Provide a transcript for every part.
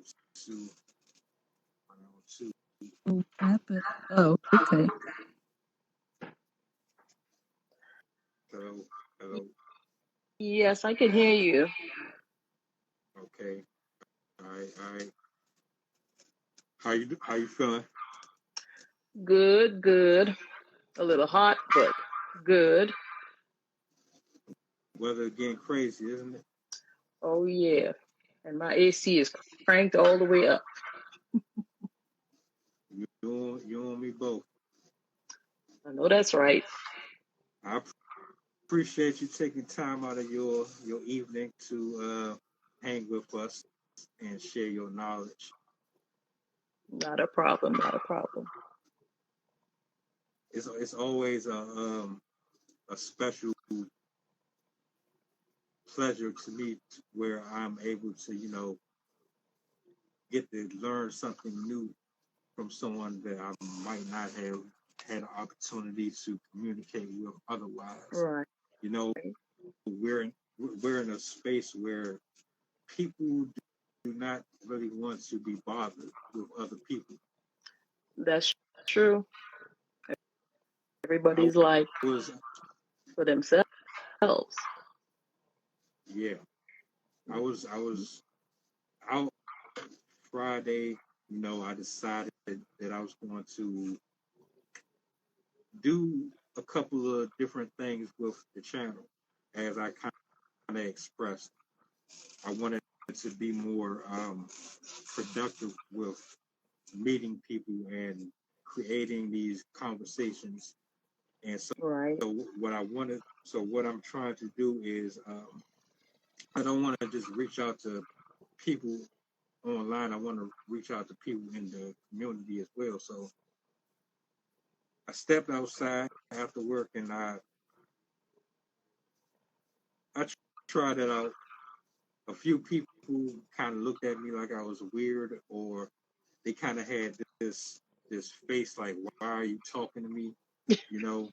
102, 102. What happened? Oh, okay. Hello, hello. Yes, I can hear you. Okay. All right, all right. How you feeling? Good, good. A little hot, but good. Weather getting crazy, isn't it? Oh, yeah. And my AC is cranked all the way up. You and me both. I know that's right. I appreciate you taking time out of your evening to hang with us and share your knowledge. Not a problem, not a problem. It's always a special pleasure to me where I'm able to get to learn something new from someone that I might not have had an opportunity to communicate with otherwise. Right. You know, we're in, we're in a space where people do not really want to be bothered with other people. That's true. I Everybody's like was, for themselves. yeah, I was out Friday. I decided that I was going to do a couple of different things with the channel, as I kind of expressed. I wanted to be more productive with meeting people and creating these conversations. And Right. so what I'm trying to do is, I don't want to just reach out to people online. I want to reach out to people in the community as well. So I stepped outside after work and I tried it out. A few people kind of looked at me like I was weird, or they kind of had this face like, "Why are you talking to me?" You know,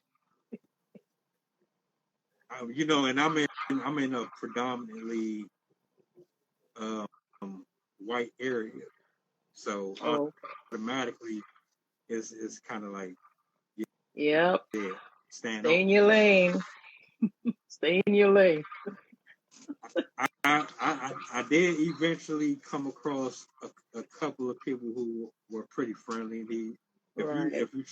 and I'm in a predominantly um, white area, so Oh, automatically it's kind of like, yep. yeah, stand Stay off. in your lane. Stay in your lane. I did eventually come across a couple of people who were pretty friendly. Right. If you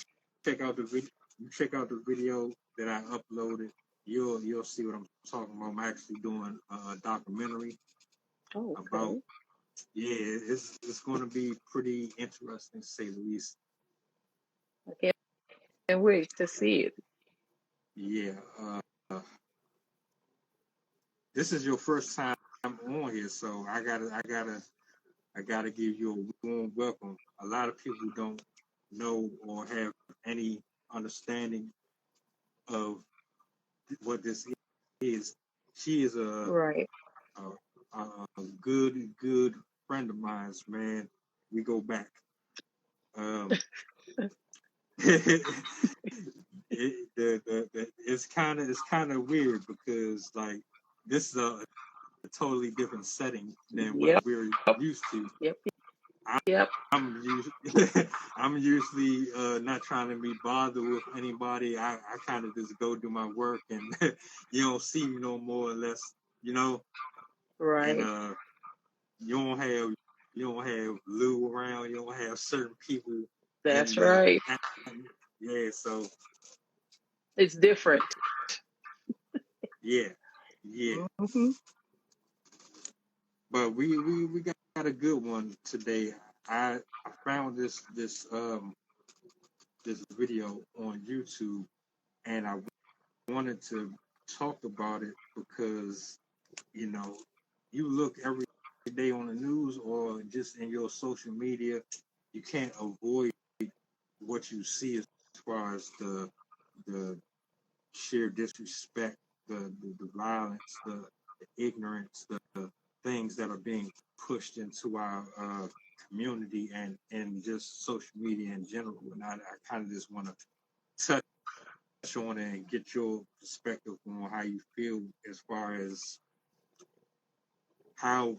check out the video, you check out the video that I uploaded, you'll see what I'm talking about. I'm actually doing a documentary Oh, about, okay. yeah, it's going to be pretty interesting to say the least. I can't wait to see it. Yeah, this is your first time on here, so I gotta give you a warm welcome. A lot of people don't know or have any understanding of what this is. She is Right. a good friend of mine, man. We go back. Um, it, it's kind of weird because like this is a totally different setting than what Yep. we're used to. Yep. I, Yep. I'm usually I'm usually not trying to be bothered with anybody. I kind of just go do my work and you don't see me no more or less, you know. And Right. you don't have you don't have Lou around. You don't have certain people in That's the right. yeah. So It's different. yeah, yeah. Hmm. But we got a good one today. I found this video on YouTube and I wanted to talk about it because you know you look every day on the news or just in your social media, you can't avoid what you see as far as the sheer disrespect, the violence, the ignorance, the things that are being pushed into our community and just social media in general. And I kind of just want to touch on it and get your perspective on how you feel as far as how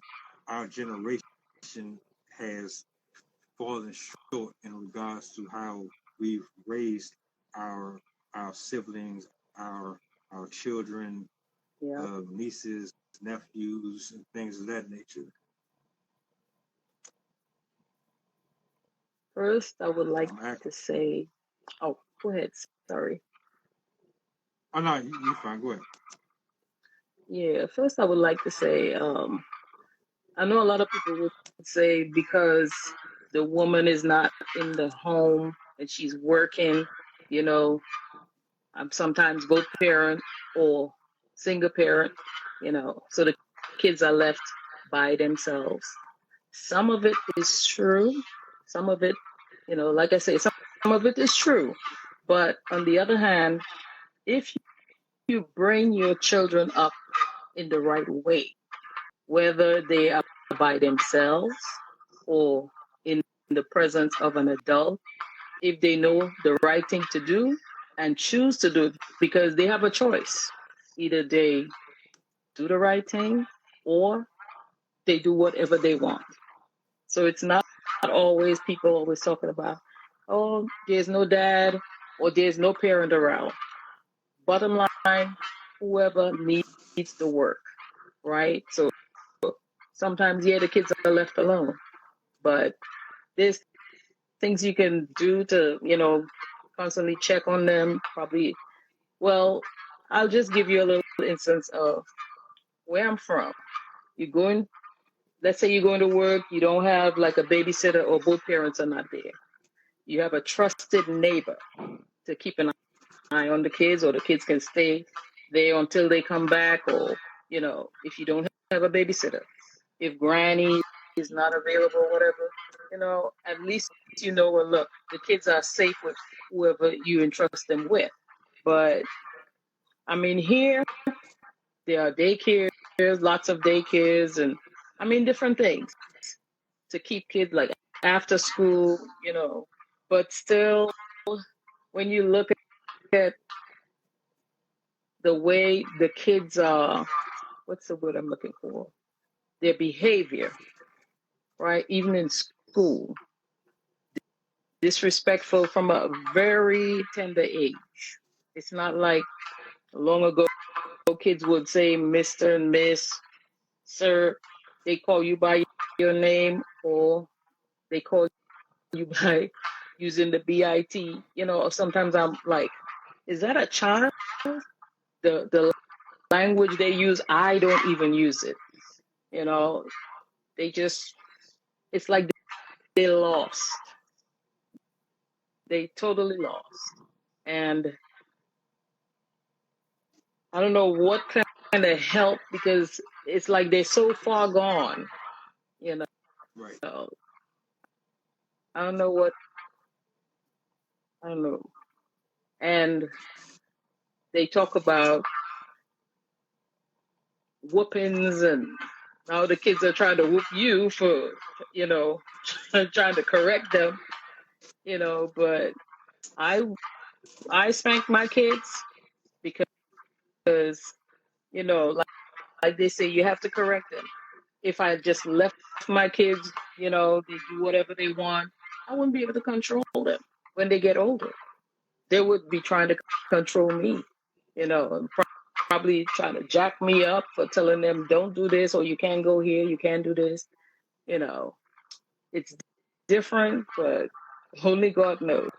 our generation has fallen short in regards to how we've raised our siblings, our children, Yeah. nieces, nephews, and things of that nature. First, I would like I'm act- to say, oh, go ahead. Sorry. oh no, you fine. Go ahead. Yeah, first I would like to say, I know a lot of people would say because the woman is not in the home and she's working, you know, I'm sometimes both parent or single parent, so the kids are left by themselves. Some of it is true. Some of it, like I say, some of it is true. But on the other hand, if you bring your children up in the right way, whether they are by themselves or in the presence of an adult, if they know the right thing to do and choose to do it because they have a choice. Either they do the right thing or they do whatever they want. So it's not always people always talking about, oh, there's no dad or there's no parent around. Bottom line, whoever needs the work, right? So sometimes, yeah, the kids are left alone, but there's things you can do to, constantly check on them. Probably, well, I'll just give you a little instance of where I'm from. You're going, let's say you're going to work, you don't have like a babysitter or both parents are not there. You have a trusted neighbor to keep an eye on the kids, or the kids can stay there until they come back, or, if you don't have a babysitter, if granny is not available, whatever, at least well, look, the kids are safe with whoever you entrust them with. But I mean, here there are daycares, lots of daycares, and I mean, different things to keep kids like after school, but still, when you look at the way the kids are, what's the word I'm looking for? Their behavior, right? Even in school, disrespectful from a very tender age. It's not like long ago kids would say Mr. and Miss, Sir. They call you by your name, or they call you by using the BIT. Or sometimes I'm like, is that a child? The language they use, I don't even use it. They just, it's like they lost. They totally lost. And I don't know what kind of help, because it's like they're so far gone, you know. Right. I don't know what, I don't know. And they talk about whoopings, and now the kids are trying to whoop you for, trying to correct them, but I I spank my kids because, like they say, you have to correct them. If I just left my kids, they do whatever they want, I wouldn't be able to control them when they get older. They would be trying to control me, and probably trying to jack me up for telling them, don't do this, or you can't go here, you can't do this. You know, it's different, but only God knows.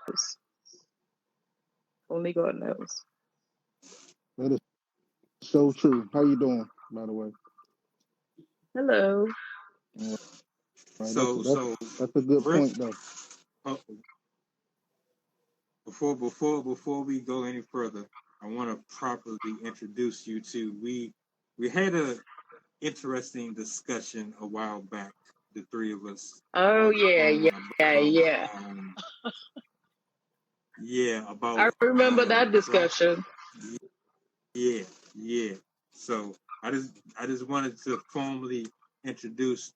Only God knows. That is so true. How you doing, by the way? Hello. All right, So that's a good Rick, point, though. uh, before we go any further, I want to properly introduce you to we had a interesting discussion a while back, the three of us Oh on the yeah, phone yeah, about yeah. I about remember that black. discussion. Yeah, yeah. So I just wanted to formally introduce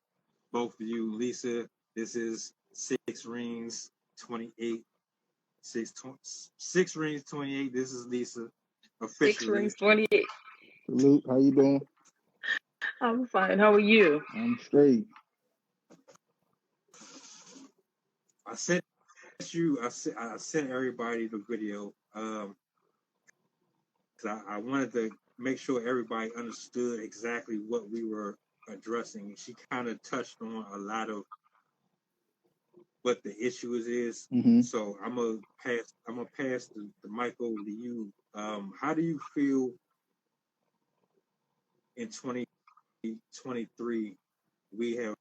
both of you. Lisa, this is Six Rings 28. Six Rings 28. This is Lisa Six officially. rings, 28. Salute. How you doing? I'm fine. How are you? I'm straight. I sent I sent everybody the video. 'Cause I wanted to make sure everybody understood exactly what we were addressing. She kind of touched on a lot of what the issue is. Mm-hmm. So I'm gonna pass the mic over to you. How do you feel in 2023 we have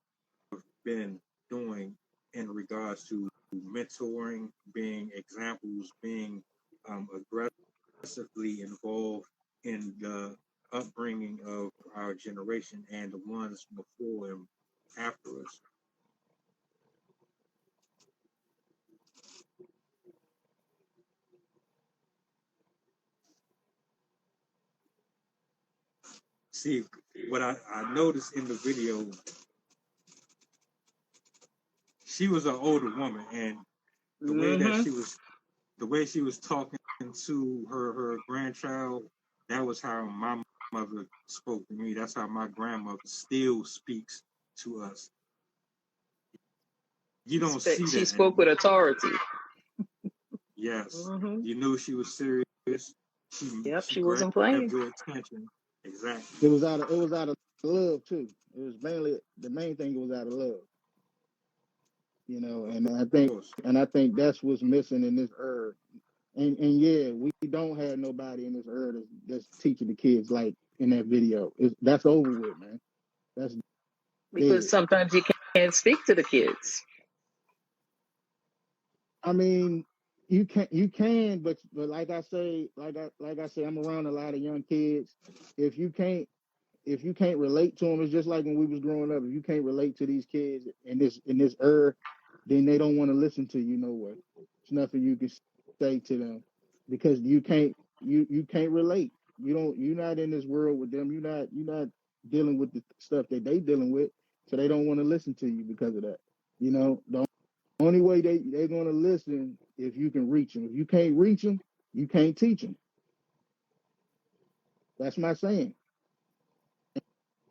been doing in regards to mentoring, being examples, being aggressively involved in the upbringing of our generation and the ones before and after us? See, what I noticed in the video, she was an older woman, and the way that Mm-hmm. the way she was talking to her grandchild, that was how my mother spoke to me. That's how my grandmother still speaks to us. You don't see She that spoke with anymore. authority. Yes, Mm-hmm. you knew she was serious. Yep, She she grabbed wasn't playing. your attention. Exactly. It was out of love too. It was mainly the main thing. It was out of love, you know. Of course. And I think that's what's missing in this era. And yeah, we don't have nobody in this era that's teaching the kids like in that video. That's over with, man. That's Because dead. sometimes you can't speak to the kids. I mean, you can, but like I say, I'm around a lot of young kids. If you can't if you can't relate to them, it's just like when we was growing up. If you can't relate to these kids in this era, then they don't want to listen to you no way. There's nothing you can say to them because you can't relate. You're not in this world with them. You're not dealing with the stuff that they dealing with, so they don't want to listen to you because of that. You know, the only way they're going to listen if you can reach them. If you can't reach them, you can't teach them. That's my saying.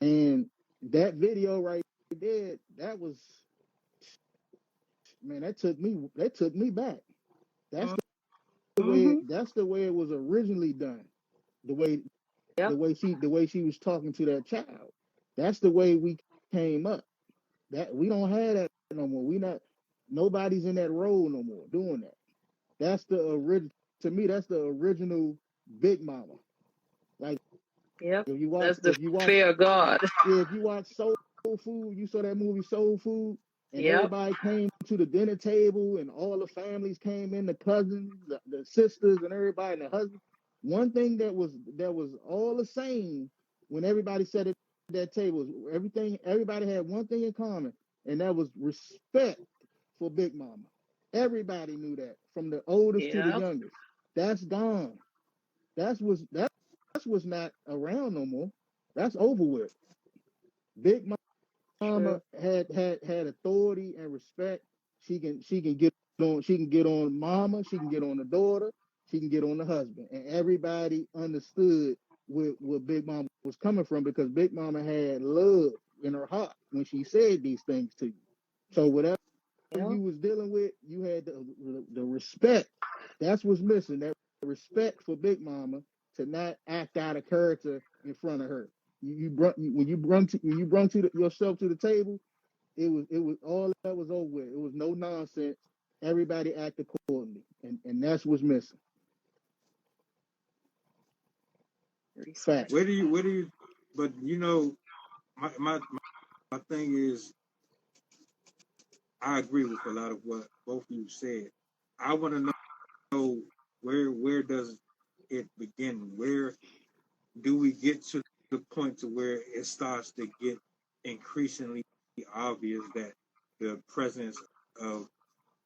And that video right there, that was, man, that took me back. That's Mm-hmm. that's the way it was originally done. The way Yep. the way she was talking to that child. That's the way we came up. That we don't have that no more. We not nobody's in that role no more doing that. That's the original to me, that's the original Big Mama. Like Yep. That's the if you watch fear of God. yeah, if you watch Soul Food, you saw that movie Soul Food, and Yep. everybody came to the dinner table, and all the families came in, the cousins, the sisters, and everybody, and the husband. One thing that was all the same when everybody sat at that table, everybody had one thing in common, and that was respect for Big Mama. Everybody knew that, from the oldest to the Yep. youngest. That's gone. That's what's not around no more. That's over with. Big Mama True. had authority and respect. She can get on. She can get on Mama. She can get on the daughter. She can get on the husband. And everybody understood where Big Mama was coming from because Big Mama had love in her heart when she said these things to you. So whatever Yep. you was dealing with, you had the respect. That's what's missing. That respect for Big Mama to not act out of character in front of her. When you brought yourself to the table, it was all that was over with. It was no nonsense. Everybody acted accordingly, and that's what's missing. Respect. Facts. Where do you, but you know, my thing is, I agree with a lot of what both of you said. I want to know where does it begin? Where do we get to the point to where it starts to get increasingly obvious that the presence of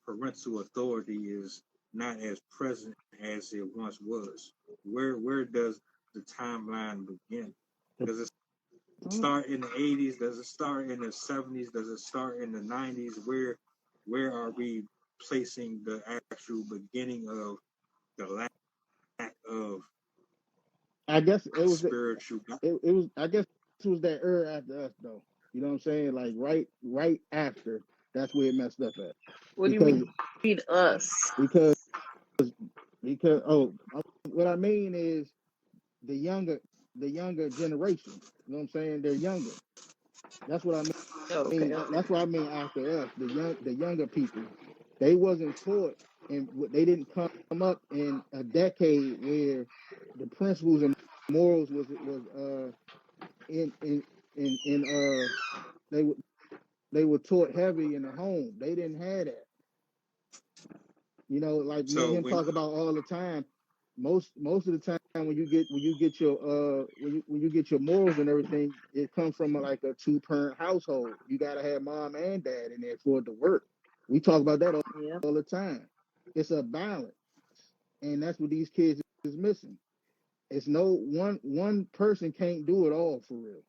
parental authority is not as present as it once was? Where does the timeline begin? Does it Mm. start in the 80s? Does it start in the 70s? Does it start in the 90s? Where are we placing the actual beginning of the lack of I guess it was spiritual? it was I guess it was that era after us though. You know what I'm saying? Like right after. That's where it messed up at. What do you Because mean us? because because what I mean is the younger the younger generation. You know what I'm saying? They're younger. That's what I Okay. mean. That's what I mean after us, the younger people. They wasn't taught and they didn't come up in a decade where the principles and morals was in they were they were taught heavy in the home. They didn't have that. You know, like me and So him when talk about all the time. Most of the time when you get your when you get your morals and everything, it comes from like a two-parent household. You gotta have mom and dad in there for it to work. We talk about that Yeah. all the time. It's a balance, and that's what these kids is missing. It's no one person can't do it all for real.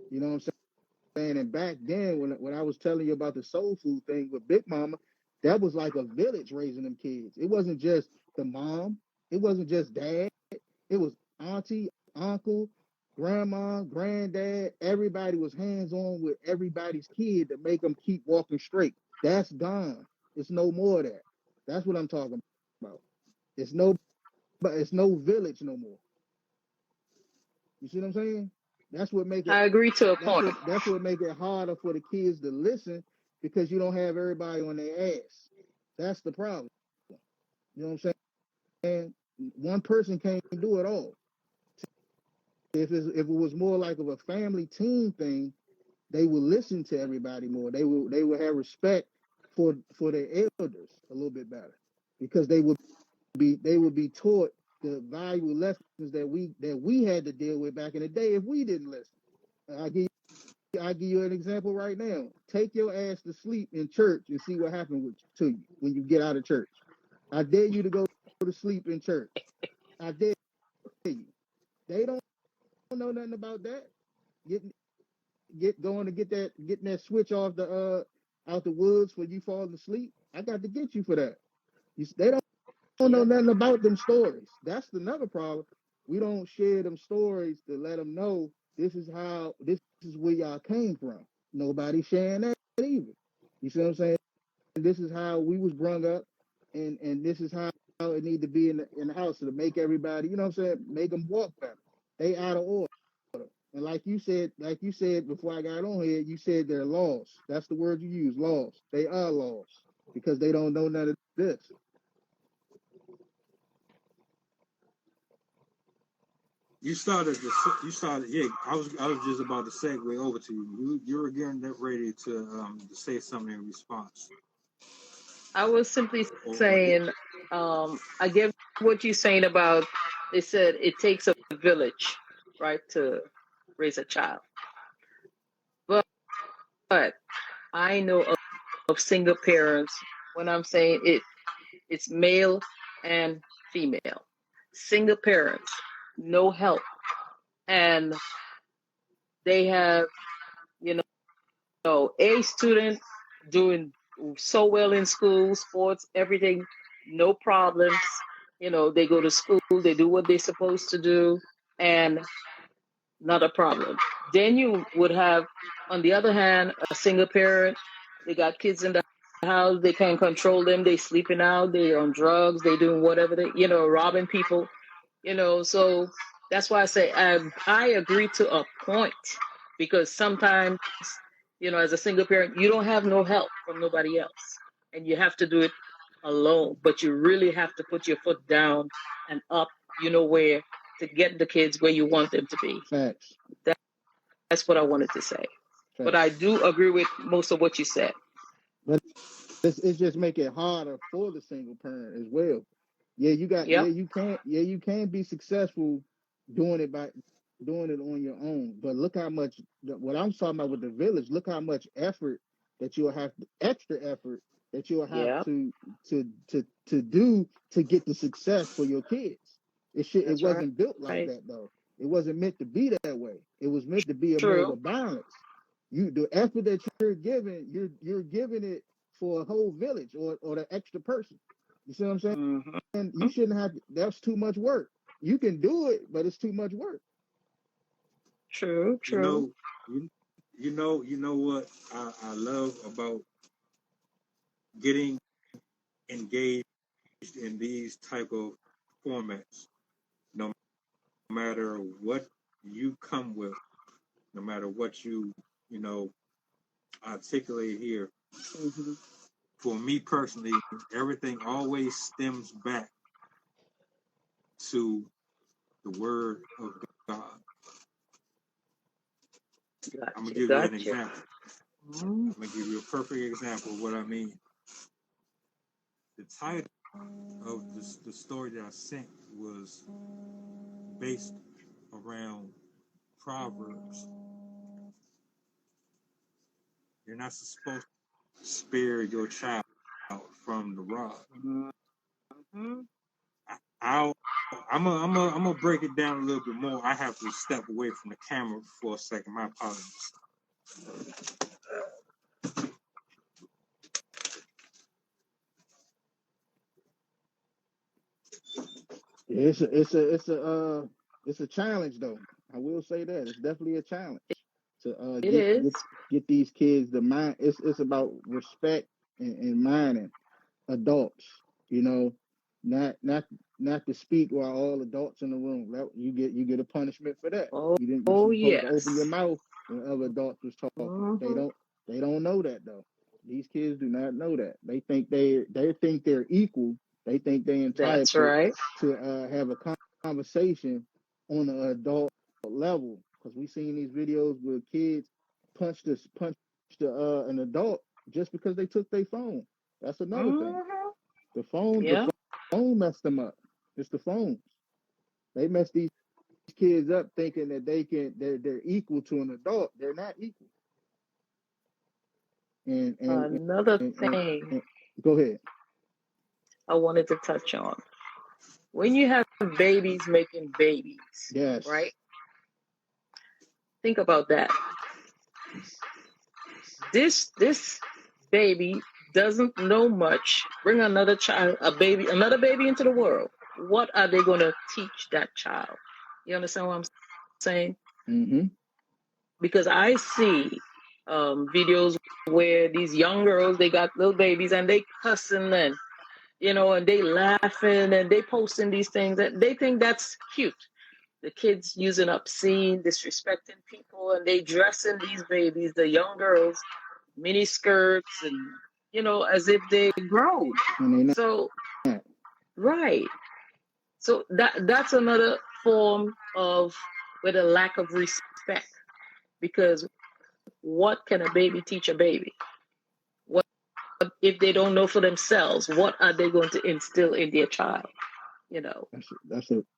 You know what I'm saying? And back then, when I was telling you about the soul food thing with Big Mama, that was like a village raising them kids. It wasn't just the mom. It wasn't just dad. It was auntie, uncle, grandma, granddad. Everybody was hands on with everybody's kid to make them keep walking straight. That's gone. It's no more of that. That's what I'm talking about. It's no, but it's no village no more. You see what I'm saying? That's what make it I agree to a point. that's what make it harder for the kids to listen because you don't have everybody on their ass. That's the problem. You know what I'm saying? One person can't do it all. If it was more like of a family team thing, they would listen to everybody more. They would have respect for their elders a little bit better because they would be taught the valuable lessons that we had to deal with back in the day if we didn't listen. I give you an example right now. Take your ass to sleep in church and see what happened to you when you get out of church. I dare you to go to sleep in church. I dare you. They don't know nothing about that. Get going to getting that switch off the out the woods when you fall asleep. I got to get you for that. They don't know Yep. nothing about them stories. That's another problem. We don't share them stories to let them know this is where y'all came from. Nobody sharing that either. You see what I'm saying? This is how we was brung up, and this is how it need to be in the house to make everybody. You know what I'm saying? Make them walk better. They out of order. And like you said before I got on here, you said they're lost. That's the word you use, lost. They are lost because they don't know none of this. yeah. I was just about to segue over to you. You were getting that ready to say something in response, I was simply or did, saying, I get what you're saying about. They said it takes a village, right, to raise a child. But I know of single parents. When I'm saying it's male and female, single parents, no help, and they have, you a student doing so well in school, sports, everything, no problems. They go to school, they do what they're supposed to do, and not a problem. Then you would have, on the other hand, a single parent. They got kids in the house, they can't control them, they sleeping out, they on drugs, they doing whatever robbing people. So that's why I say I agree to a point, because sometimes, as a single parent, you don't have no help from nobody else, and you have to do it alone. But you really have to put your foot down and up, where, to get the kids where you want them to be. Facts. That's what I wanted to say. But I Facts. do agree with most of what you said. But it's just make it harder for the single parent as well. Yep. You can be successful doing it by doing it on your own. But look how much what I'm talking about with the village, look how much effort that you'll have extra effort that you'll have Yep. to do to get the success for your kids. It That's right. wasn't built like that though. It wasn't meant to be that way. It was meant to be a more of True. a balance. The effort that you're giving, you're giving it for a whole village or the extra person. You see what I'm saying? Hmm. And you shouldn't have to, that's too much work. You can do it, but it's too much work. True. you True. know, you you know what I love about getting engaged in these type of formats, no matter what you come with, no matter what you know articulate here. Mm-hmm. For me personally, everything always stems back to the word of God. I'm gonna Gotcha, give you an gotcha. example. Mm-hmm. I'm gonna give you a perfect example of what I mean. The title of the story that I sent was based around Proverbs. You're not supposed to spare your child from the rod. Mm-hmm. I'll I'm gonna break it down a little bit more. I have to step away from the camera for a second. My apologies. It's a challenge though. I will say that it's definitely a challenge to It is. get these kids the mind. It's about respect and minding adults. You know, not not not to speak while all adults in the room. You get a punishment for that. Oh, You oh supposed to open your yes. mouth when other adults was talking. Mm-hmm. They don't know that though. These kids do not know that. They think they're equal. They think they're entitled That's right. to have a conversation on an adult level. Because we seen these videos where kids punch an adult just because they took their phone. That's another thing. Mm-hmm. The Yeah. phone messed them up. It's the phones. They mess these kids up thinking that they're equal to an adult. They're not equal. And and Another and, and, thing and go ahead. I wanted to touch on. When you have babies making babies, right? Yes. Think about that. This baby doesn't know much. Bring another child, another baby into the world. What are they going to teach that child? You understand what I'm saying? Mm-hmm. Because I see videos where these young girls, they got little babies and they cussing and and they laughing and they posting these things and they think that's cute. The kids using obscene, disrespecting people, and they dressing these babies, the young girls, mini skirts and as if they grown. And they So not. right. So that's another form of with a lack of respect because what can a baby teach a baby? What if they don't know for themselves? What are they going to instill in their child? You know.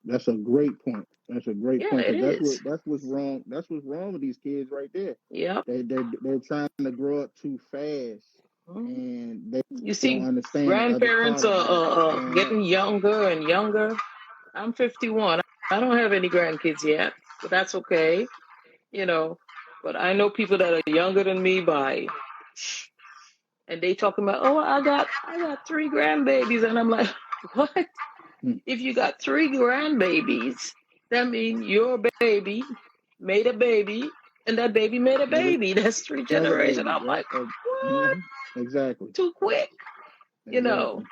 That's a great point. That's a great Yeah, point it because is. that's what's wrong. That's what's wrong with these kids right there. Yep. They're trying to grow up too fast, Mhm. and they You don't see, understand the other grandparents part about are growing up. getting younger and younger. I'm 51. I don't have any grandkids yet, but that's okay, you know. But I know people that are younger than me by, and they talking about, oh, I got three grandbabies, and I'm like, what? Hmm. If you got three grandbabies, that means your baby made a baby, and that baby made a Made it baby. That's three other generations. babies, I'm right? like, what? Mm-hmm. Exactly, Too quick, you know. exactly.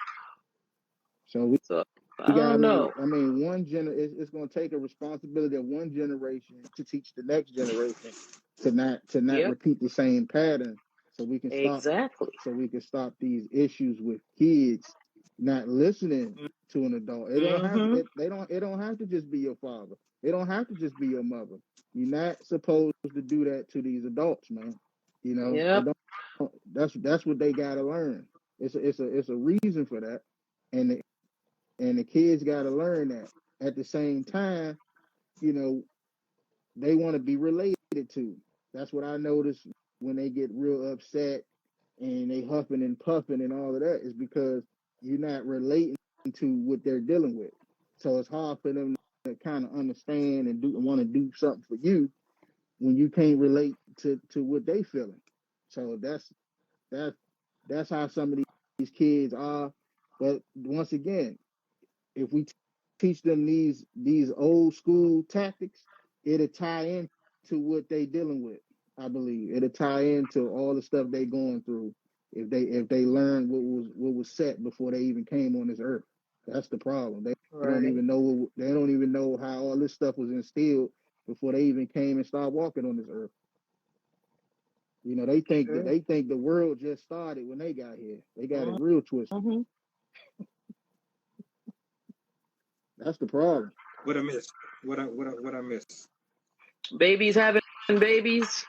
So So I we don't gotta. know. I mean, it's going to take a responsibility of one generation to teach the next generation to not Yep, repeat the same pattern, so exactly. we can stop these issues with kids not listening to an adult. It don't have Mm-hmm. it. They don't. It don't have to just be your father. It don't have to just be your mother. You're not supposed to do that to these adults, man. You know, it Yep. don't. That's what they got to learn. It's a reason for that, and the kids got to learn that. At the same time, you know, they want to be related to. That's what I notice when they get real upset and they huffing and puffing and all of that is because you're not relating to what they're dealing with. So it's hard for them to kind of understand and want to do something for you when you can't relate to what they feeling. So that's that's how some of these kids are. But once again, if we teach them these old school tactics, it'll tie into what they dealing with. I believe it'll tie into all the stuff they going through if they learn what was set before they even came on this earth. That's the problem. They don't Right. even know they don't even know how all this stuff was instilled before they even came and started walking on this earth. You know, True. they think the world just started when they got here. They got it real twisted. Mm-hmm. That's the problem. What I miss? What I miss? Babies having babies.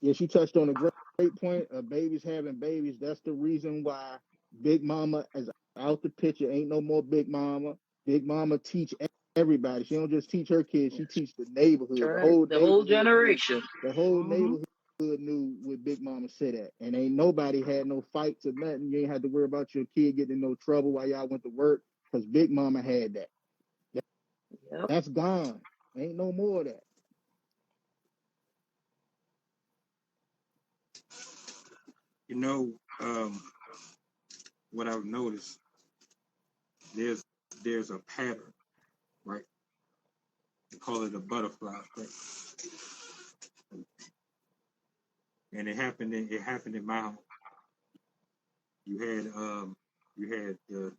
Yeah, she touched on a great point of babies having babies. That's the reason why Big Mama is out the picture. Ain't no more Big Mama. Big Mama teach everybody. She don't just teach her kids. She teach the That's neighborhood. The right. whole The whole neighborhood knew. generation. The whole Mm-hmm. neighborhood knew where Big Mama sit at, and ain't nobody had no fights or nothing. You ain't had to worry about your kid getting in no trouble while y'all went to work because Big Mama had that. Yep. That's gone. Ain't no more of that. You know, what I've noticed, there's there's a pattern, right? They call it a butterfly effect, and it happened in my home. You had the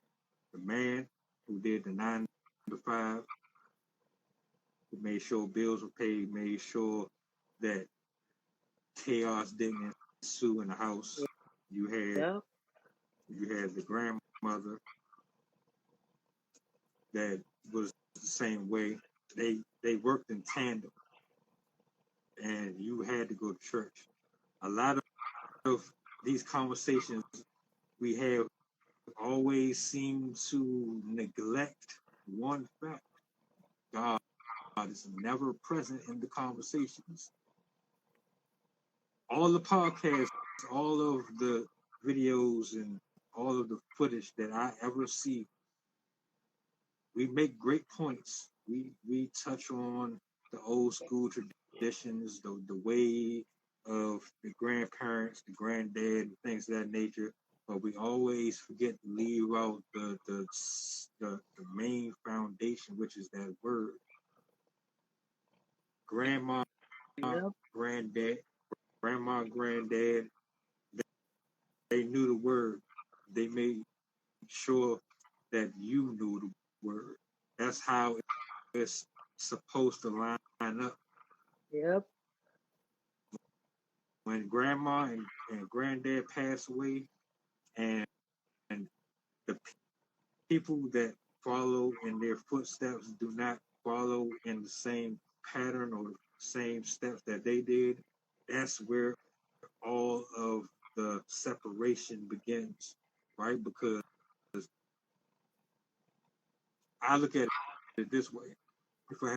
man who did the 9 to 5, who made sure bills were paid, made sure that chaos didn't ensue in the house. You had Yep. you had the grandmother that was the same way. They worked in tandem, and you had to go to church. A lot of these conversations we have always seem to neglect one fact: God is never present in the conversations. All the podcasts, all of the videos, and all of the footage that I ever see, we make great points. We touch on the old school traditions, the way of the grandparents, the granddad, and things of that nature. But we always forget to leave out the main foundation, which is that word. Grandma, Yep. granddad, grandma, granddad, they knew the word. They made sure that you knew the word. That's how it's supposed to line up. Yep. When grandma and granddad pass away, and the people that follow in their footsteps do not follow in the same pattern or same steps that they did, that's where all of the separation begins, right? Because I look at it this way: if I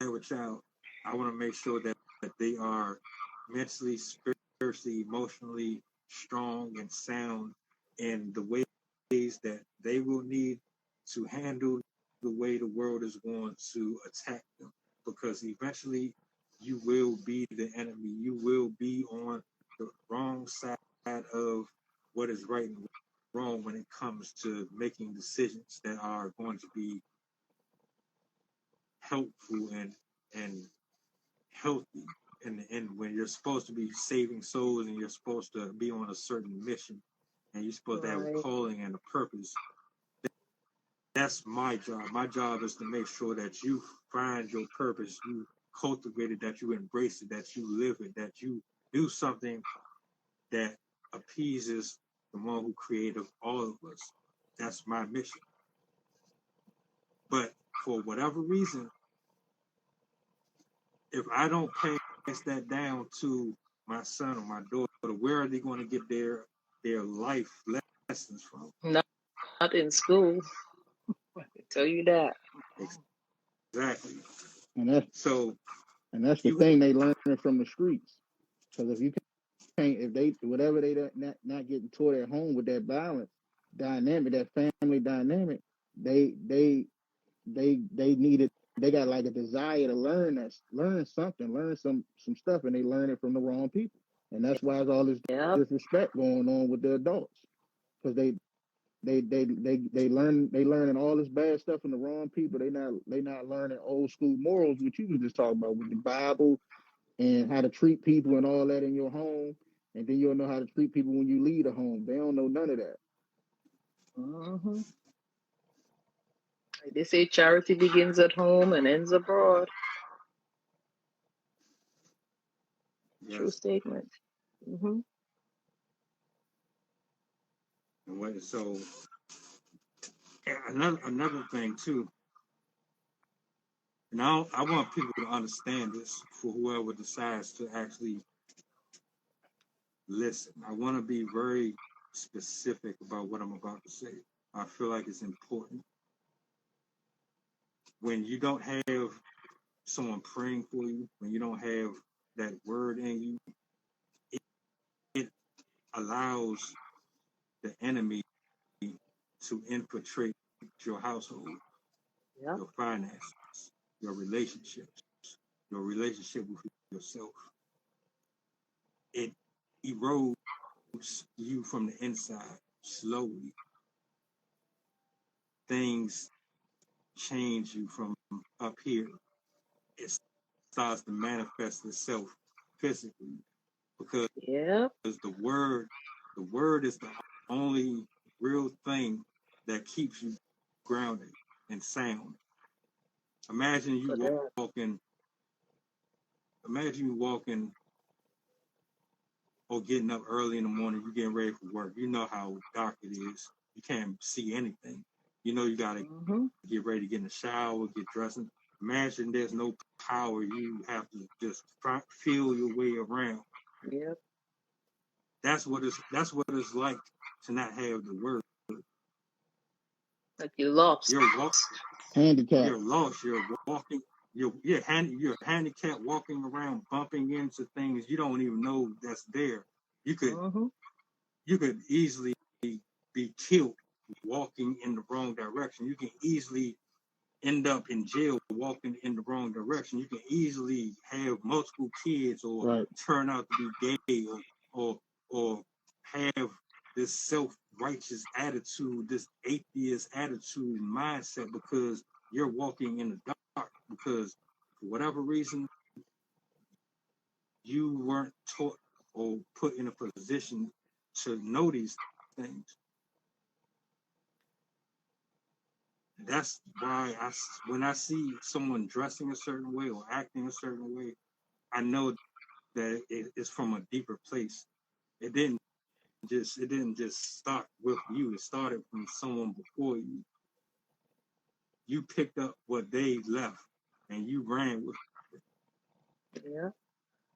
have a child, I want to make sure that they are mentally, spiritually, emotionally strong and sound in the ways that they will need to handle the way the world is going to attack them. Because eventually you will be the enemy. You will be on the wrong side of what is right and wrong when it comes to making decisions that are going to be helpful and healthy. And when you're supposed to be saving souls and you're supposed to be on a certain mission and you're supposed to have a Right. calling and a purpose, that's my job. My job is to make sure that you find your purpose, you cultivate it, that you embrace it, that you live it, that you do something that appeases the one who created all of us. That's my mission. But for whatever reason, if I don't pass that down to my son or my daughter, where are they going to get their life lessons from? Not in school. I can tell you that. Exactly. And that's So and that's the you thing they learn from the streets. Because if you can't, if they whatever they not getting taught at home with that balance dynamic, that family dynamic, they they they needed they got like a desire to learn something, learn some stuff, and they learn it from the wrong people, and that's why there's all this Yep. disrespect going on with the adults because they learning all this bad stuff from the wrong people. They not learning old school morals, which you was just talking about with the Bible and how to treat people and all that in your home. and then you'll know how to treat people when you leave the home. They don't know none of that. Mm-hmm. Like they say, charity begins at home and ends abroad. True Yes. statement. Mm-hmm. And so another thing too, and I want people to understand this for whoever decides to actually listen. I want to be very specific about what I'm about to say. I feel like it's important. When you don't have someone praying for you, when you don't have that word in you, it allows the enemy to infiltrate your household, Yeah. your finances, your relationships, your relationship with yourself. It erodes you from the inside slowly. Things change you from up here. It starts to manifest itself physically because Yeah. the word is the only real thing that keeps you grounded and sound. Imagine For you that. walking, imagine you walking or getting up early in the morning, you getting ready for work. You know how dark it is. You can't see anything. You know you gotta Mm-hmm. get ready to get in the shower, get dressed. Imagine there's no power. You have to just feel your way around. Yep. That's what it's like to not have the word. Like you lost. You're walk, Handicap. you're lost. You're walking. You're handicapped, walking around, bumping into things you don't even know that's there. You could Mm-hmm. you could easily be killed walking in the wrong direction. You can easily end up in jail walking in the wrong direction. You can easily have multiple kids or Right. turn out to be gay or have this self-righteous attitude, this atheist attitude mindset because you're walking in the dark because for whatever reason you weren't taught or put in a position to know these things. That's why when I see someone dressing a certain way or acting a certain way, I know that it's from a deeper place. It didn't it didn't just start with you. It started from someone before you. You picked up what they left and you ran with Yeah.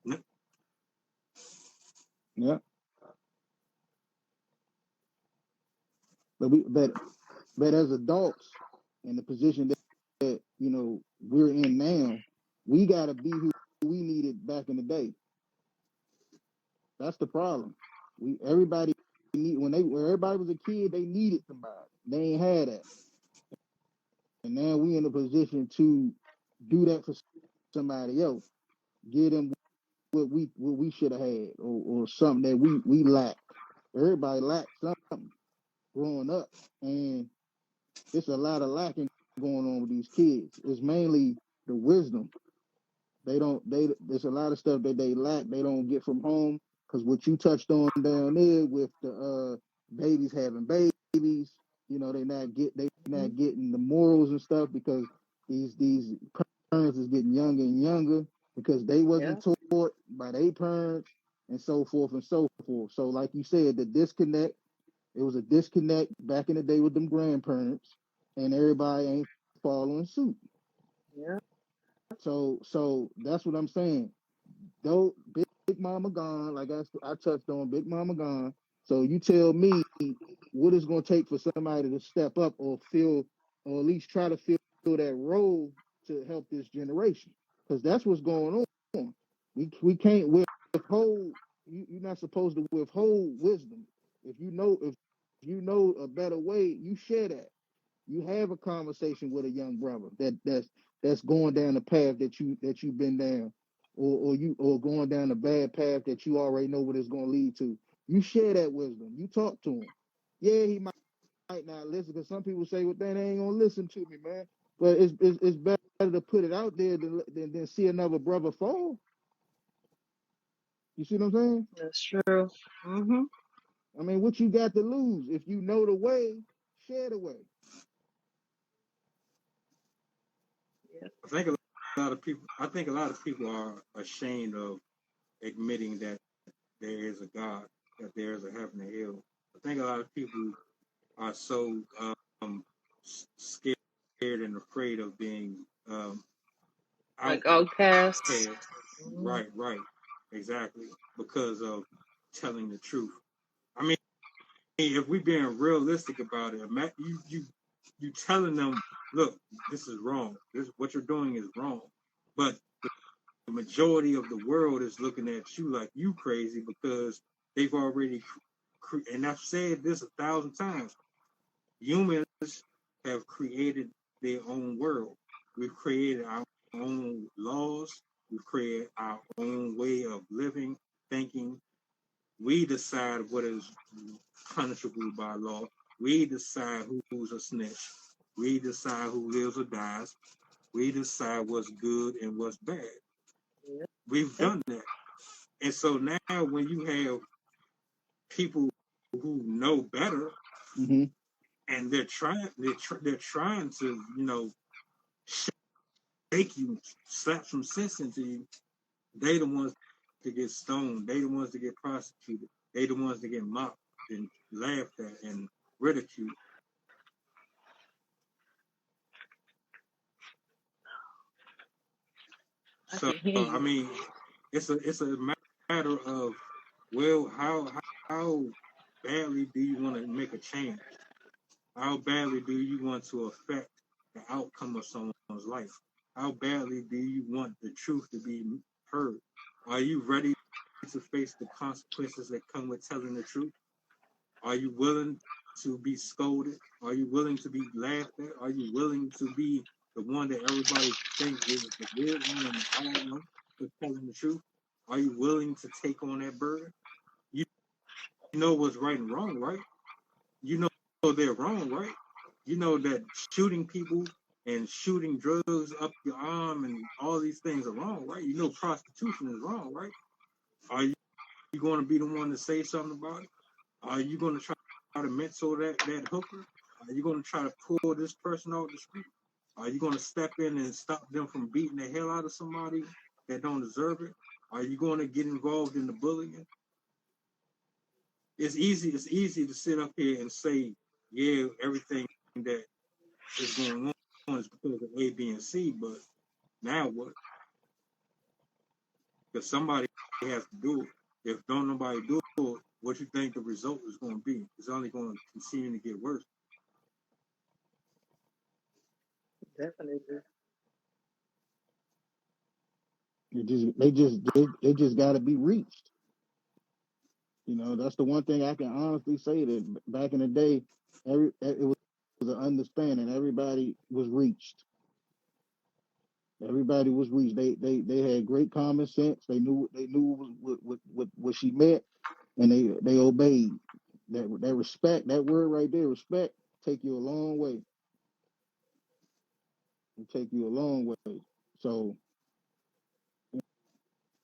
it. Yeah. But as adults in the position that we're in now, we gotta be who we needed back in the day. That's the problem. We everybody when everybody was a kid, they needed somebody. They ain't had that. And now we in a position to do that for somebody else. Give them what we should have had or something that we lack. Everybody lacks something growing up. And it's a lot of lacking going on with these kids. It's mainly the wisdom. There's a lot of stuff that they lack. They don't get from home. Because what you touched on down there with the babies having babies, they Mm-hmm. not getting the morals and stuff because these parents is getting younger and younger because they Yeah. wasn't taught by their parents and so forth and so forth. So like you said, the disconnect, it was a disconnect back in the day with them grandparents, and everybody ain't following suit. Yeah. So that's what I'm saying. Though Big Mama gone, like I touched on, Big Mama gone. So you tell me what it's going to take for somebody to step up or feel, or at least try to fill that role to help this generation, because that's what's going on. We can't withhold. You're not supposed to withhold wisdom. If you know a better way, you share that. You have a conversation with a young brother that's going down the path that you've been down, or going down the bad path that you already know what it's going to lead to. You share that wisdom. You talk to him. Yeah, he might not listen because some people say, "Well, they ain't gonna listen to me, man." But it's better to put it out there than see another brother fall. You see what I'm saying? That's true. Mm-hmm. I mean, what you got to lose? If you know the way, share the way. Yeah. I think a lot of people are ashamed of admitting that there is a God, that there is a heaven and hell. I think a lot of people are so scared and afraid of being Like outcast. outcasts. Mm-hmm. Right, right, exactly, because of telling the truth. I mean, if we're being realistic about it, you telling them, look, this is wrong. This what you're doing is wrong. But the majority of the world is looking at you like you crazy because they've already and I've said this 1,000 times. Humans have created their own world. We've created our own laws. We've created our own way of living, thinking. We decide what is punishable by law. We decide who's a snitch. We decide who lives or dies. We decide what's good and what's bad. We've Yep. done that. And so now when you have people who know better Mm-hmm. and they're trying to, shake you, slap some sense into you, they the ones to get stoned. They the ones to get prosecuted. They the ones to get mocked and laughed at and ridiculed. I So can hear I you. mean, it's a matter of, well, how badly do you want to make a change? How badly do you want to affect the outcome of someone's life? How badly do you want the truth to be heard? Are you ready to face the consequences that come with telling the truth? Are you willing to be scolded? Are you willing to be laughed at? Are you willing to be the one that everybody think is the good one and the bad one for telling the truth? Are you willing to take on that burden? You know what's right and wrong, right? You know they're wrong, right? You know that shooting people and shooting drugs up your arm and all these things are wrong, right? You know prostitution is wrong, right? Are you going to be the one to say something about it? Are you going to try to mentor that hooker? Are you going to try to pull this person off the street? Are you going to step in and stop them from beating the hell out of somebody that don't deserve it? Are you going to get involved in the bullying? It's easy. It's easy to sit up here and say, yeah, everything that is going on is because of A, B, and C. But now what? Because somebody has to do it. If don't nobody do it, what you think the result is going to be? It's only going to continue to get worse. Definitely. They just got to be reached. You know, that's the one thing I can honestly say that back in the day, it was an understanding. Everybody was reached. Everybody was reached. They had great common sense. They knew what she meant, and they obeyed. That respect, that word right there, respect, take you a long way. It take you a long way. So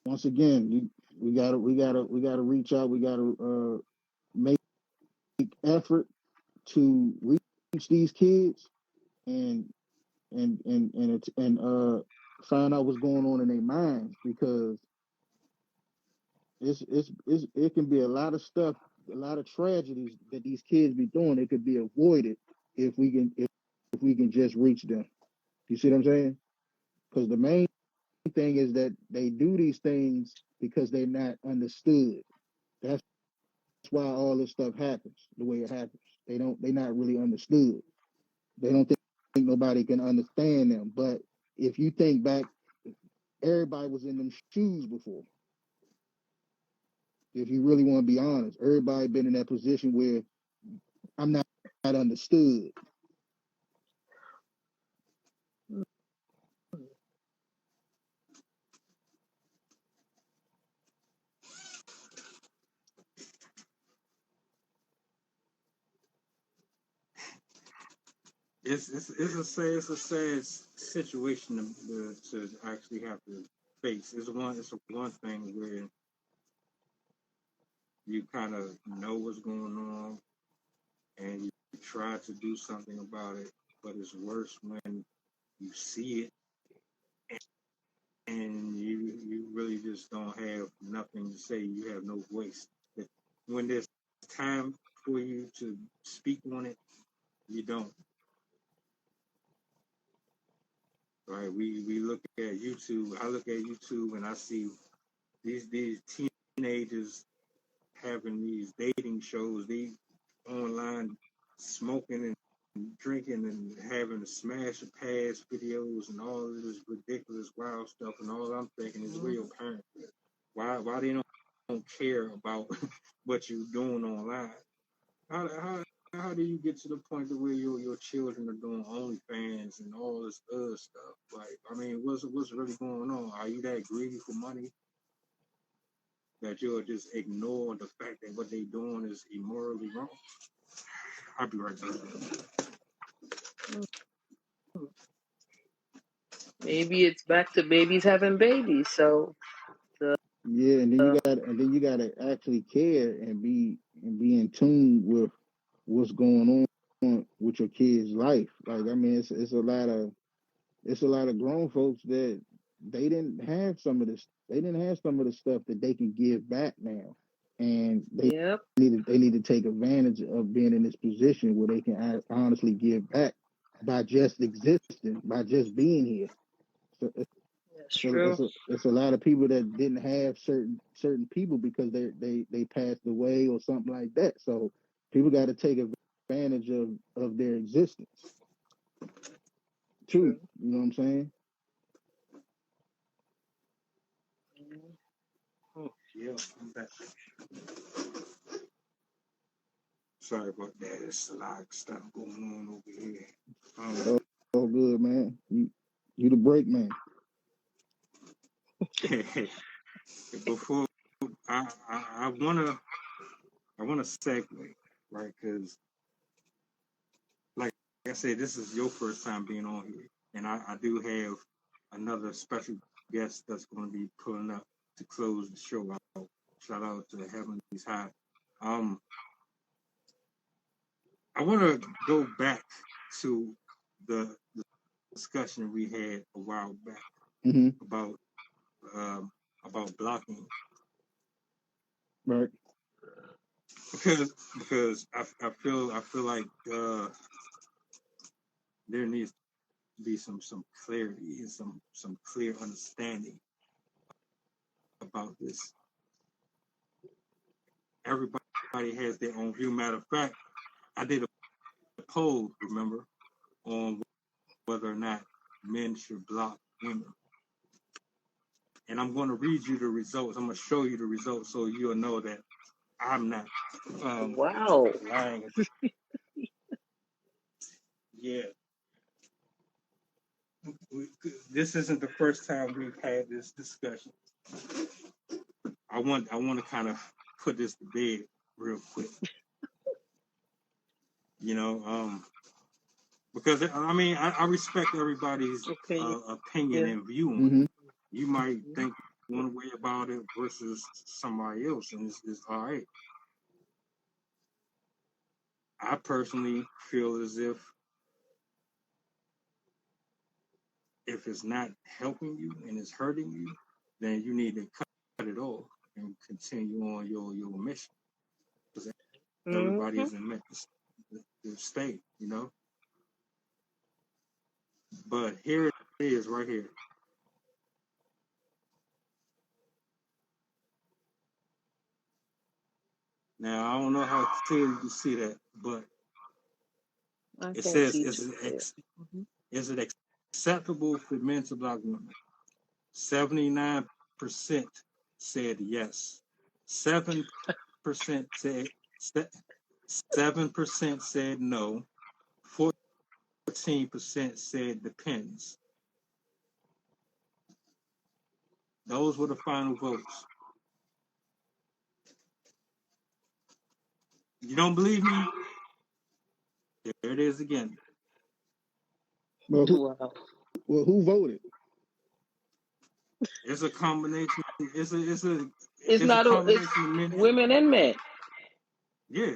once again, we gotta reach out. We gotta make effort to reach these kids and and find out what's going on in their minds because it can be a lot of stuff, a lot of tragedies that these kids be doing. It could be avoided if we can just reach them. You see what I'm saying? Because the main thing is that they do these things because they're not understood. That's why all this stuff happens the way it happens. They're not really understood. They don't think nobody can understand them. But if you think back, everybody was in them shoes before. If you really want to be honest, everybody been in that position where I'm not understood. It's a sad situation to actually have to face. It's one thing where you kind of know what's going on and you try to do something about it, but it's worse when you see it and you really just don't have nothing to say. You have no voice. When there's time for you to speak on it, you don't. Right? We look at YouTube. I look at YouTube and I see these teenagers having these dating shows. They online smoking and drinking and having smash and pass videos and all of this ridiculous wild stuff. And all I'm thinking is, where your parents? Why they don't care about what you're doing online? How do you get to the point to where your children are doing OnlyFans and all this other stuff? Like, I mean, what's really going on? Are you that greedy for money that you'll just ignore the fact that what they're doing is immorally wrong? I'll be right back. Maybe it's back to babies having babies. So Yeah, and then you gotta actually care and be in tune with what's going on with your kid's life. Like, I mean, it's a lot of grown folks that they didn't have some of this. They didn't have some of the stuff that they can give back now, and yep, they need to take advantage of being in this position where they can honestly give back by just existing, by just being here. So that's true. it's a lot of people that didn't have certain people because they passed away or something like that. So people got to take advantage of their existence too. True. You know what I'm saying? Yeah, I'm back. Sorry about that. There's a lot of stuff going on over here. Oh, good, man. You the break man. Before I wanna segue, right? Because like I said, this is your first time being on here, and I do have another special guest that's going to be pulling up to close the show out. Shout out to Heavenly's High. Um, I want to go back to the discussion we had a while back Mm-hmm. about blocking, Right. because I feel like there needs to be some clarity and some clear understanding about this. Everybody has their own view. Matter of fact, I did a poll, remember, on whether or not men should block women. And I'm going to read you the results. I'm going to show you the results so you'll know that I'm not Wow. lying. Yeah. This isn't the first time we've had this discussion. I want to kind of put this to bed real quick. You know, because I mean I respect everybody's opinion Yeah. and view on it. Mm-hmm. You might think one way about it versus somebody else, and it's all right. I personally feel as if it's not helping you and it's hurting you, then you need to cut it off and continue on your mission. Because everybody Mm-hmm. isn't meant to stay, you know. But here it is, right here. Now I don't know how clear you can see that, but I it can't says, see too clear. is it acceptable for men to block women? 79% said yes. 7% said 7% said no. 14% said depends. Those were the final votes. You don't believe me? There it is again. Well, Wow. who voted? It's a combination it's a it's a It's it's a not. It's combination of men. women and men. Yeah.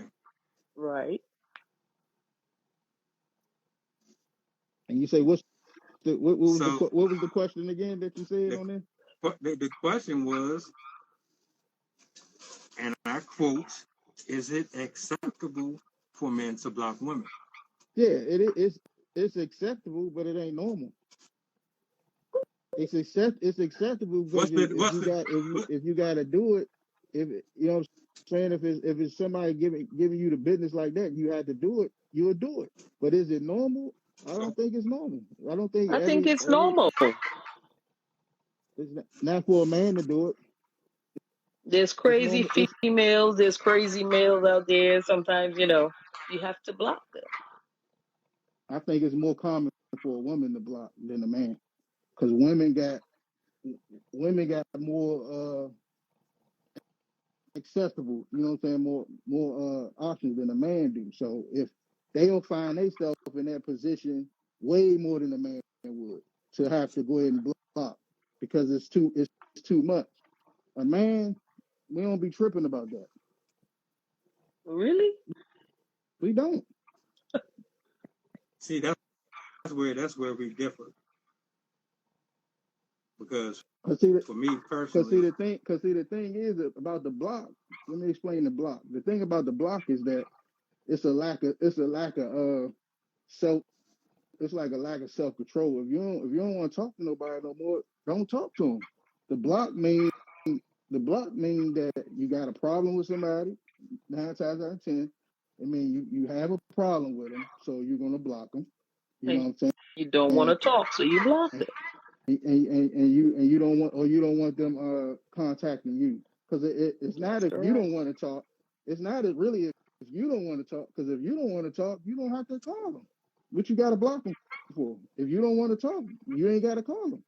Right. And you say, So what was the question again that you said the on there? the question was, and I quote, "Is it acceptable for men to block women?" Yeah, it's acceptable, but it ain't normal. It's acceptable because What's the what's the what, if you got to do it, if you know what I'm saying, if it's somebody giving you the business like that, you had to do it, you'll do it. But is it normal? I so don't think it's normal. I don't think I think it's every normal. it's not for a man to do it. There's It's crazy normal. It's females. There's crazy males out there. Sometimes you have to block them. I think it's more common for a woman to block than a man because women got more acceptable, you know what I'm saying, more options than a man do. So if they'll find themselves in that position way more than a man would to have to go ahead and block because it's too much. A man, we don't be tripping about that. Really? We don't. see that's where we differ because Cause see, for me cause see personally, the thing, cause see the thing is about the block. Let me explain the block. The thing about the block is that it's a lack of self. It's like a lack of self control. If you don't want to talk to nobody no more, don't talk to them. The block mean the block mean that you got a problem with somebody. 9 times out of 10, I mean you have a problem with them, so you're gonna block them. You know And what I'm saying? you don't want to And talk, so you block and, them. and you don't want them contacting you because it's not That's if you correct. don't want to talk. It's not really if you don't want to talk because if you don't want to talk, you don't have to call them. What you got to block them for? If you don't want to talk, you ain't got to call them.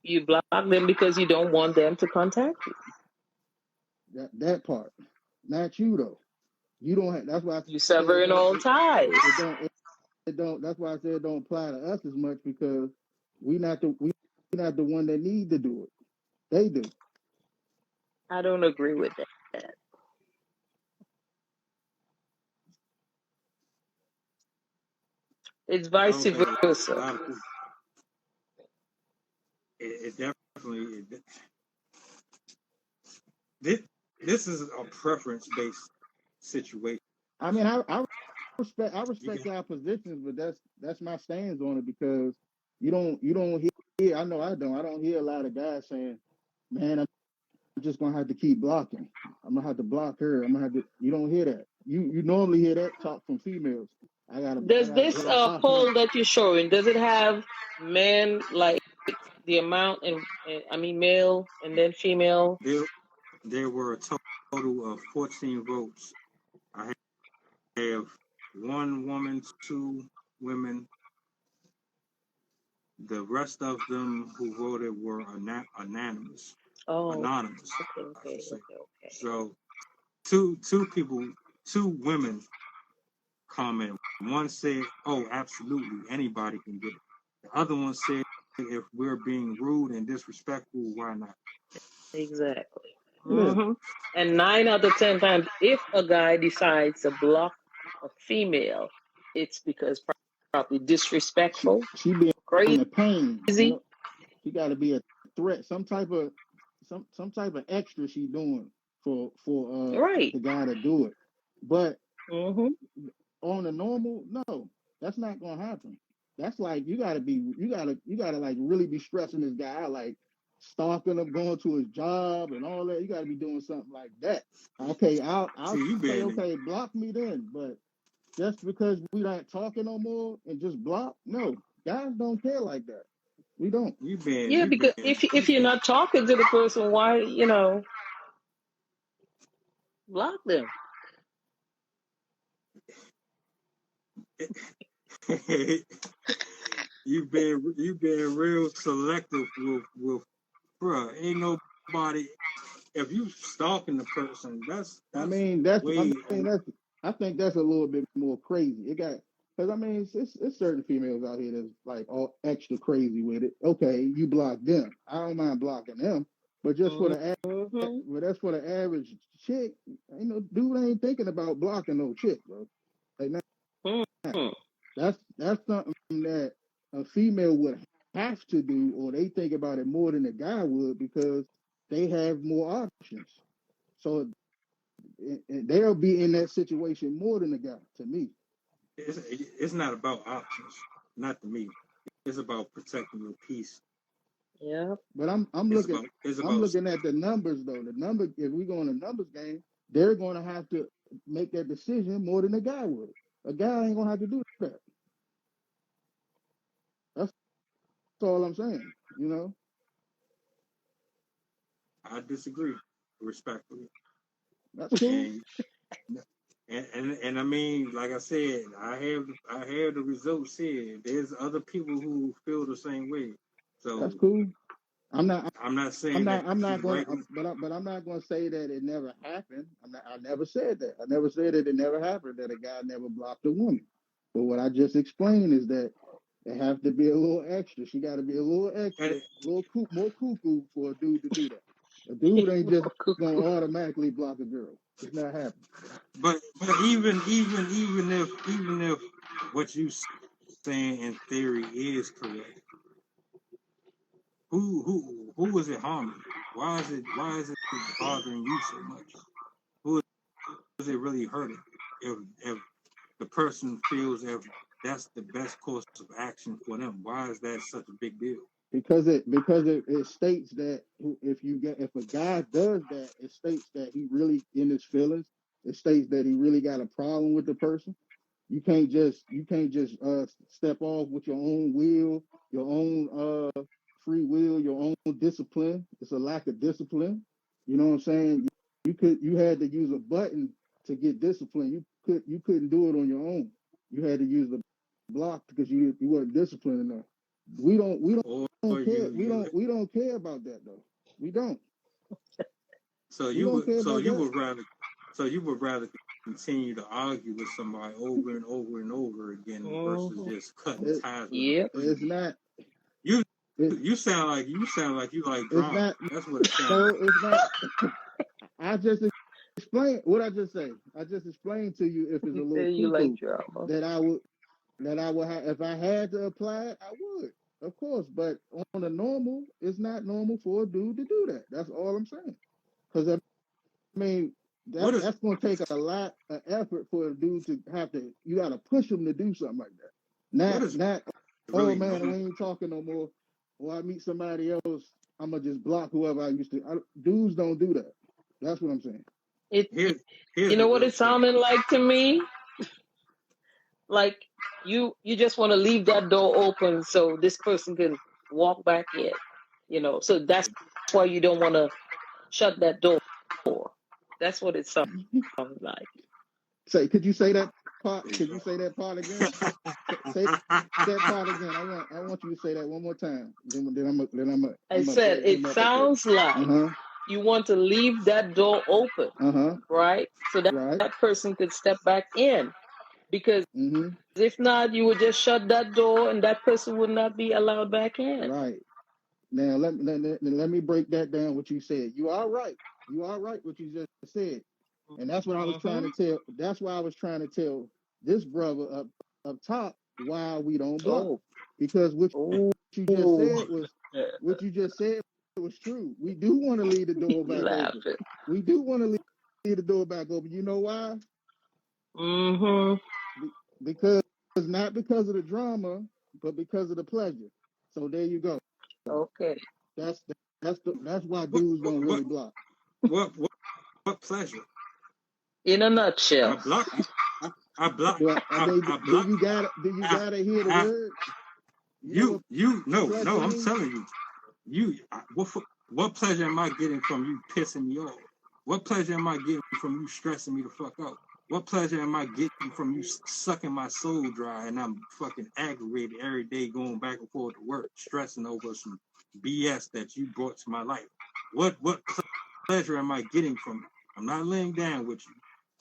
You block them because you don't want them to contact you. That part, not you though. You don't have. That's why I You said severing all ties. it don't it don't. That's why I said it don't apply to us as much because we not the one that need to do it. They do. I don't agree with that. It's I vice don't think a versa. lot of people. It definitely this this is a preference based situation. I mean, I respect I You respect can our positions, but that's my stance on it because you don't hear. I know I don't hear a lot of guys saying, "Man, I'm just gonna have to keep blocking. I'm gonna have to block her. I'm gonna have to." You don't hear that. You normally hear that talk from females. I Does gotta this block him. poll that you're showing, does it have men like the amount and I mean male and then female? there there were a total of 14 votes. I have one woman, two women. The rest of them who voted were anonymous. Oh, Anonymous, okay, I should okay, say. okay, okay. So two women commented. One said, "Oh, absolutely, anybody can get it." The other one said, "If we're being rude and disrespectful, why not?" Exactly. Yeah, And 9 out of 10 times, if a guy decides to block a female, it's because probably disrespectful, she be in crazy. a pain. She got to be a threat. Some type of extra she doing for Right. the guy to do it. But Mm-hmm. on the normal, no, that's not gonna happen. That's like you gotta like really be stressing this guy out, like stalking him, going to his job and all that. You gotta be doing something like that. Okay, I'll See, you say being okay, block me then, but just because we not talking no more and just block, no, guys don't care like that. We don't. you being Yeah, you because being if you you're being not talking to the person, why block them? you being real selective with bruh. Ain't nobody if you stalking the person, I that's mean, that's I way mean that's I think that's a little bit more crazy. It got because I mean it's certain females out here that's like all extra crazy with it. Okay, you block them. I don't mind blocking them, But just for the Mm-hmm. well, that's for the average chick. Ain't no dude ain't thinking about blocking no chick, bro. Like nah, Mm-hmm. that's something that a female would have to do, or they think about it more than a guy would because they have more options. So they'll be in that situation more than a guy. To me, It's not about options, not to me. It's about protecting your peace. Yeah. but It's about it's I'm about looking at the numbers though. The number, if we go in the numbers game, they're going to have to make that decision more than a guy would. A guy ain't gonna have to do that. That's all I'm saying. You know, I disagree respectfully. that's cool. And and I mean, like I said, I have the results here. There's other people who feel the same way. That's So cool. I'm not. I'm not saying that I'm she's not gonna. right. But I'm not gonna say that it never happened. I never said that. I never said that it never happened. That a guy never blocked a woman. But what I just explained is that it have to be a little extra. She got to be a little extra, And, a little more cuckoo for a dude to do that. A dude ain't just gonna automatically block a girl. It's not happening. but even if what you saying in theory is correct, who is it harming? Why is it bothering you so much? Who is it really hurting? If the person feels if that's the best course of action for them, why is that such a big deal? It states that if a guy does that, it states that he really in his feelings. It states that he really got a problem with the person. You can't just step off with your own will, your own free will, your own discipline. It's a lack of discipline. You know what I'm saying? You had to use a button to get discipline. You couldn't do it on your own. You had to use the block because you weren't disciplined enough. Or We don't care. you We don't care about that though. We don't. so We you don't would care so about you that. would rather so you would rather continue to argue with somebody over and over and over again versus Mm-hmm. just cutting It, ties with them Yep. it's completely. not. You It, you sound like you like it's drama. not. That's what it sounds No, like. it's not. I just explained what I just say. I just explained to you if it's a You little say you like cuckoo drama. that I would have if I had to apply it, I would. Of course, but on a normal, it's not normal for a dude to do that. That's all I'm saying. Because I mean, What is that's going to take a lot of effort for a dude to have to. You got to push him to do something like that. what is Not. Oh really man, we normal? ain't talking no more. Or I meet somebody else, I'm gonna just block whoever I used to. Dudes don't do that. That's what I'm saying. It. Here's You the know what real it shit. sounded like to me? Like you just want to leave that door open so this person can walk back in. So that's why you don't want to shut that door. That's what it sounds like. Say, could you say that part? Could you say that part again? Say that part again. I want you to say that one more time. I I'm gonna said bring it him up here. sounds like Uh you want to leave that door open, huh. right? So that Right. that person could step back in. Because Mm-hmm. if not, you would just shut that door and that person would not be allowed back in. Right. Now let me break that down. What you said. You are right. You are right. What you just said. And that's what I was trying Mm-hmm. to tell. That's why I was trying to tell this brother up top why we don't block. Oh, Because oh, you just said was what you just said was true. We do want to leave the door you back open. laughing. We do want to leave the door back open. You know why? Mm-hmm. Because not because of the drama, but because of the pleasure. So there you go. Okay. That's that's why What dudes don't what really block. what what, what pleasure? In a I nutshell. block you. I block I block Do you I, gotta hear the I words? You know what you no pleasure I'm means? telling you. What pleasure am I getting from you pissing me off? What pleasure am I getting from you stressing me the fuck out? What pleasure am I getting from you sucking my soul dry and I'm fucking aggravated every day going back and forth to work, stressing over some BS that you brought to my life? What pleasure am I getting from you? I'm not laying down with you.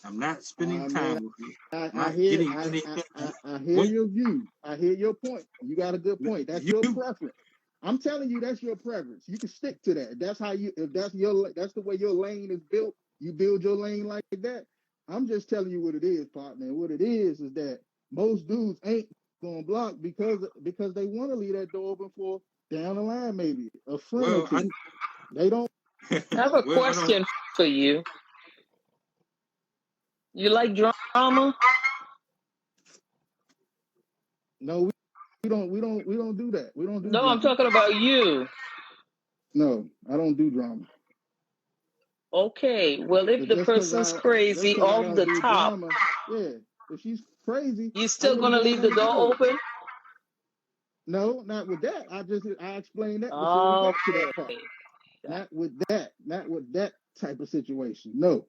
I'm not spending I mean, time with you. I'm I not hear getting anything. I hear What your view. I hear your point. You got a good point. That's you your preference. I'm telling you, that's your preference. You can stick to that. That's how you. If that's the way your lane is built. You build your lane like that. I'm just telling you what it is, partner. And what it is that most dudes ain't gonna block because they want to leave that door open for down the line, maybe a friend or Well, two. They don't. I have a well, I don't. question for you. You like drama? No, we don't do that. We don't do No, I'm drama. talking about you. No, I don't do drama. Okay, well, if But the person's just crazy cause I off don't the do top, drama, yeah. If she's crazy, you I still wouldn't gonna want leave the nothing to door do with her. open? No, not with that. I explained that before we got to that part. Okay. Got Not with that. Not with that type of situation. No.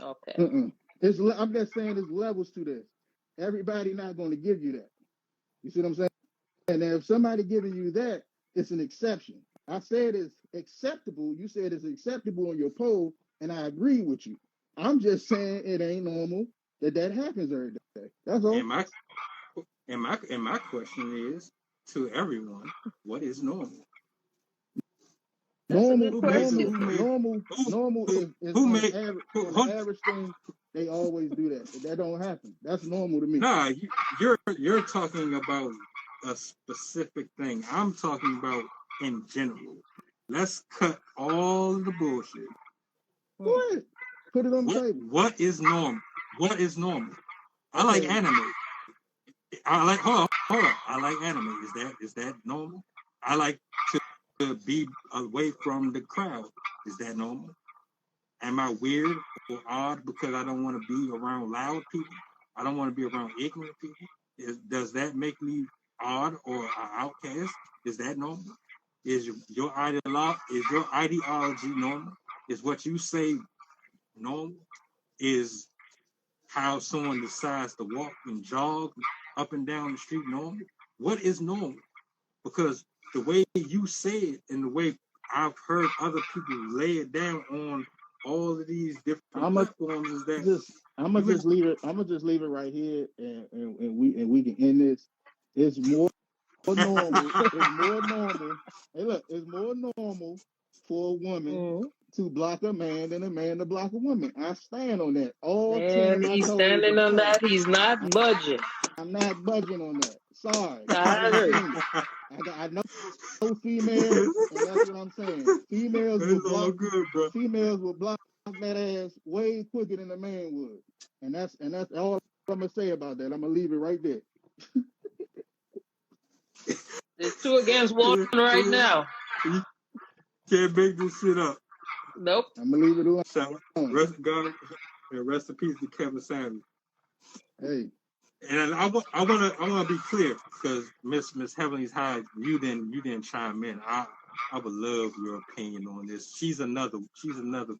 Okay. Uh-uh. I'm just saying there's levels to this. Everybody not going to give you that. You see what I'm saying? And if somebody giving you that, it's an exception. I said it's acceptable. You said it's acceptable on your poll, and I agree with you. I'm just saying it ain't normal that happens every day. That's all. And my question is to everyone: what is normal? That's a Normal, good Who made the question. who made normal who is who on an made average who, on an who average thing. They always do that. That don't happen. That's normal to me. Nah, you're talking about a specific thing. I'm talking about in general. Let's cut all the bullshit. Go Hmm. ahead, put it on the What table. what is normal? What is normal? I like Okay, anime. I like hold on. I like anime. Is that normal? I like to be away from the crowd. Is that normal? Am I weird or odd because I don't want to be around loud people? I don't want to be around ignorant people. Does that make me odd or an outcast? Is that normal? Is your ideology normal? Is what you say normal? Is how someone decides to walk and jog up and down the street normal? What is normal? Because the way you say it and the way I've heard other people lay it down on all of these different I'm gonna platforms is that I'm gonna you just listen. leave it. I'm gonna just leave it right here, and we can end this. It's more normal. It's more normal. Hey, look, it's more normal for a woman Hmm. to block a man than a man to block a woman. I stand on that. All 10 of And my he's toes standing is on touched. that. He's not budging. I'm not budging on that. Sorry, I I just agree. seen it. I know females, and that's what I'm saying. It's all good, bro. Females will block that ass way quicker than a man would, and that's all I'm gonna say about that. I'm gonna leave it right there. There's two against one right now. You can't make this shit up. Nope. I'm gonna leave it So alone. rest God and rest in peace to Kevin Samuels. Hey, And I wanna be clear because Miss Heavenly's High, you didn't chime in. I would love your opinion on this. She's another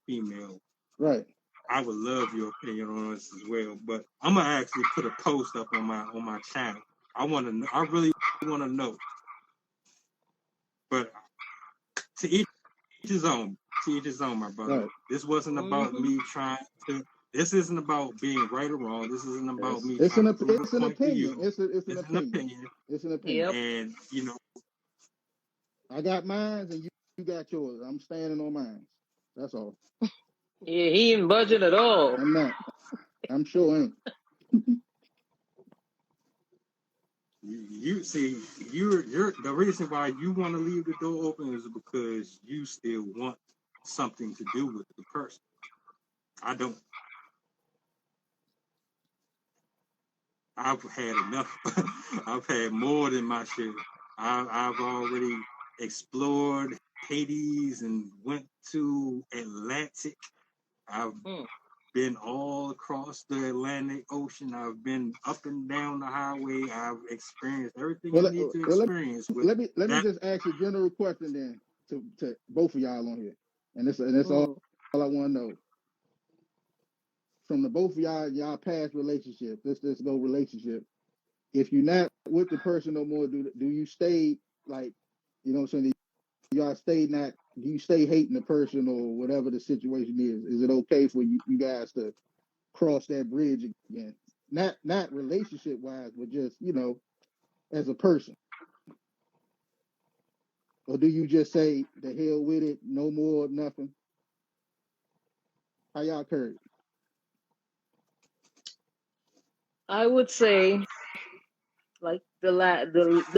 female. right. I would love your opinion on this as well. But I'm gonna actually put a post up on my channel. I really wanna know. But to each his own. To each his own, my brother. Right. This wasn't about Hmm. me trying to. This isn't about being right or wrong. This isn't about It's me it's trying to an prove a it's an point to opinion. you. It's an It's an opinion. opinion, It's an opinion. Yep. and I got mine, and you got yours. I'm standing on mine. That's all. Yeah, he ain't budging at all. I'm not. I'm sure ain't. you see, you're the reason why you want to leave the door open is because you still want something to do with the person. I don't. I've had enough. I've had more than my share. I've already explored Hades and went to Atlantic. I've Hmm. been all across the Atlantic Ocean. I've been up and down the highway. I've experienced everything I Well, need to well, experience with let me that. just ask a general question then to both of y'all on here, and that's Hmm. all I want to know from the both of y'all past relationships. Let's go relationship. If you're not with the person no more, do you stay like, you know what I'm saying? Y'all stay not? Do you stay hating the person or whatever the situation is? Is it okay for you guys to cross that bridge again? Not relationship wise, but just as a person. Or do you just say the hell with it, no more, nothing? How y'all carry it? I would say like the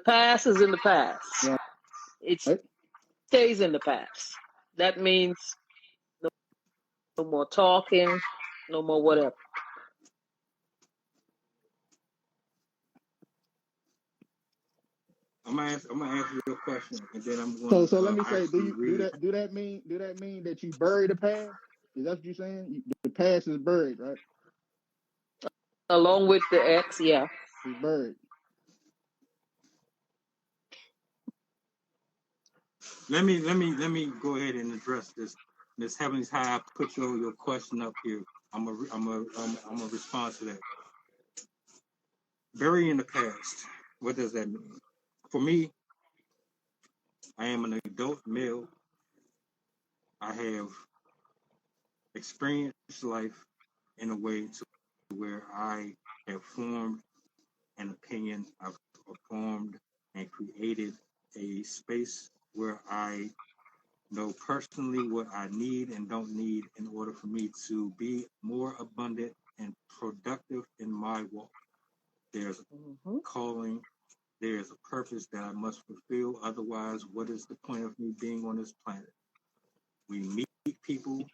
past is in the past. It Right? stays in the past. That means no more talking, no more whatever. I'm gonna ask you a question, and then I'm So gonna so let me say, actually read. do that mean that you bury the past? Is that what you're saying? The past is buried, right? Along with the ex, yeah. It's buried. Let me go ahead and address this. Miss Heavenly's High, I put your question up here. I'm a respond to that. Burying the past. What does that mean? For me, I am an adult male. I have experienced life in a way to where I have formed an opinion. I've formed and created a space where I know personally what I need and don't need in order for me to be more abundant and productive in my walk. There's a calling, there's a purpose that I must fulfill. Otherwise, what is the point of me being on this planet? We meet people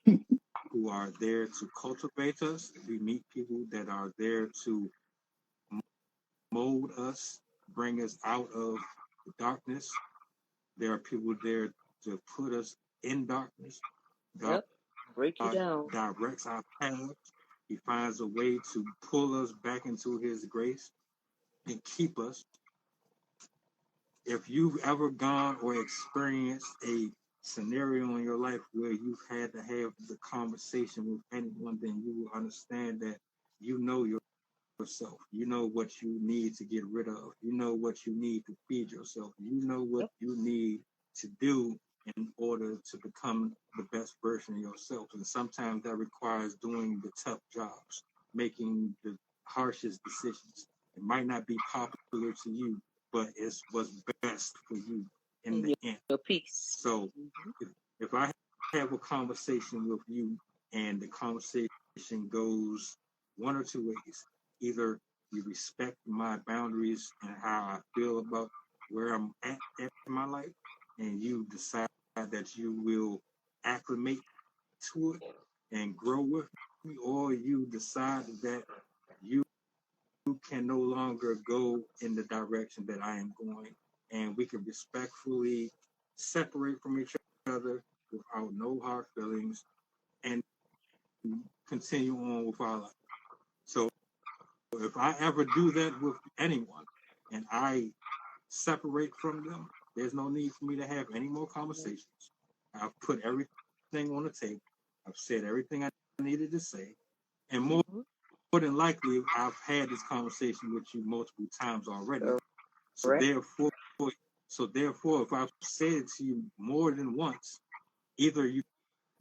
who are there to cultivate us. We meet people that are there to mold us, bring us out of the darkness. There are people there to put us in darkness. God Yep. Break you down. directs our paths. He finds a way to pull us back into his grace and keep us. If you've ever gone or experienced a scenario in your life where you've had to have the conversation with anyone, then you will understand that you know yourself. You know what you need to get rid of. You know what you need to feed yourself. You know what you need to do in order to become the best version of yourself. And sometimes that requires doing the tough jobs, making the harshest decisions. It might not be popular to you, but it's what's best for you in the end. Your peace. So if I have a conversation with you and the conversation goes one or two ways, either you respect my boundaries and how I feel about where I'm at in my life, and you decide that you will acclimate to it and grow with me, or you decide that you can no longer go in the direction that I am going, and we can respectfully separate from each other without no hard feelings and continue on with our life. So if I ever do that with anyone and I separate from them, there's no need for me to have any more conversations. I've put everything on the table. I've said everything I needed to say. And more than likely, I've had this conversation with you multiple times already. So therefore, if I've said it to you more than once, either you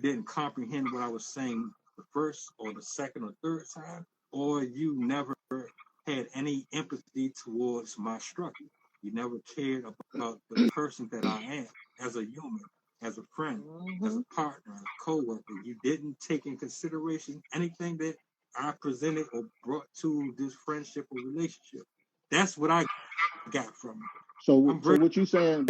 didn't comprehend what I was saying the first or the second or third time, or you never had any empathy towards my struggle. You never cared about the person that I am as a human, as a friend, as a partner, as a co-worker. You didn't take in consideration anything that I presented or brought to this friendship or relationship. That's what I got from it. So what you saying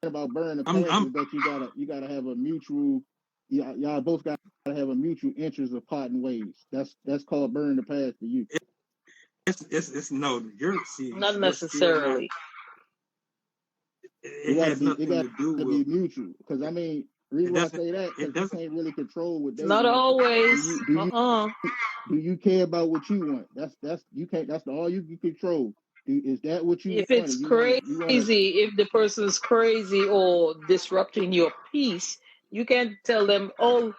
about burning the past is that you gotta have a mutual, y'all both gotta have a mutual interest of parting ways. That's called burning the past to you. It's no, not necessarily. It has nothing to do with. Be mutual, because I mean, reason why I say that, because you can't really control what they not want. always. Do you care about what you want? That's you can't. That's all you can control. Is that what you if want? it's crazy, if the person's crazy or disrupting your peace, you can't tell them, oh,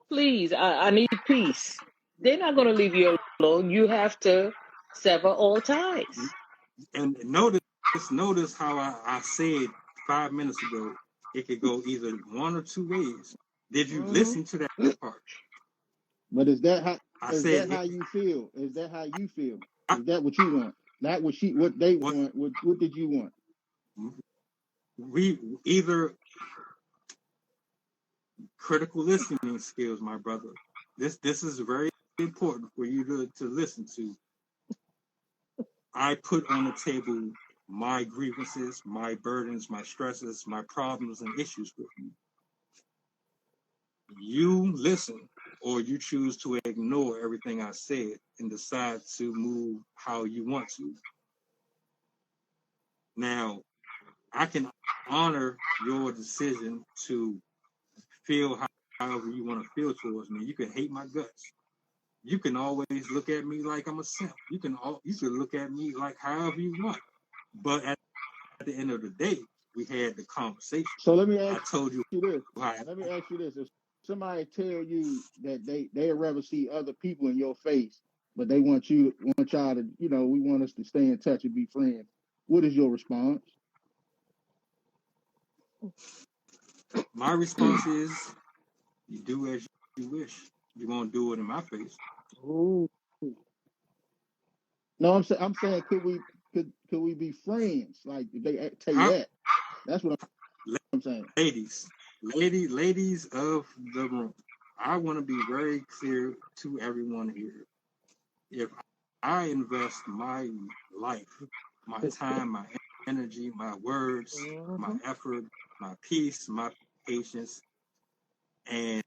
please, I need peace. They're not going to leave you alone. You have to sever all ties. And notice how I said 5 minutes ago, it could go either one or two ways. Did you listen to that part? But is that how you feel? Is that how you feel? Is that what you want? Not what they want. What did you want? We either critical listening skills, my brother. This is very important for you to listen to. I put on the table my grievances, my burdens, my stresses, my problems and issues with you. You listen, or you choose to ignore everything I said and decide to move how you want to. Now, I can honor your decision to feel however you want to feel towards me. You can hate my guts. You can always look at me like I'm a simp. You can look at me like however you want. But at the end of the day, we had the conversation. So let me ask I told you this. why. Let me ask you this: if somebody tell you that they'd rather see other people in your face, but they want y'all to, we want us to stay in touch and be friends, what is your response? My response is, you do as you wish. You won't do it in my face. Ooh. No, I'm saying could we be friends? Like if they tell you I, that, that's what I'm saying. ladies of the room, I want to be very clear to everyone here. If I invest my life, my time, my energy, my words, my Mm-hmm. effort, my peace, my patience, and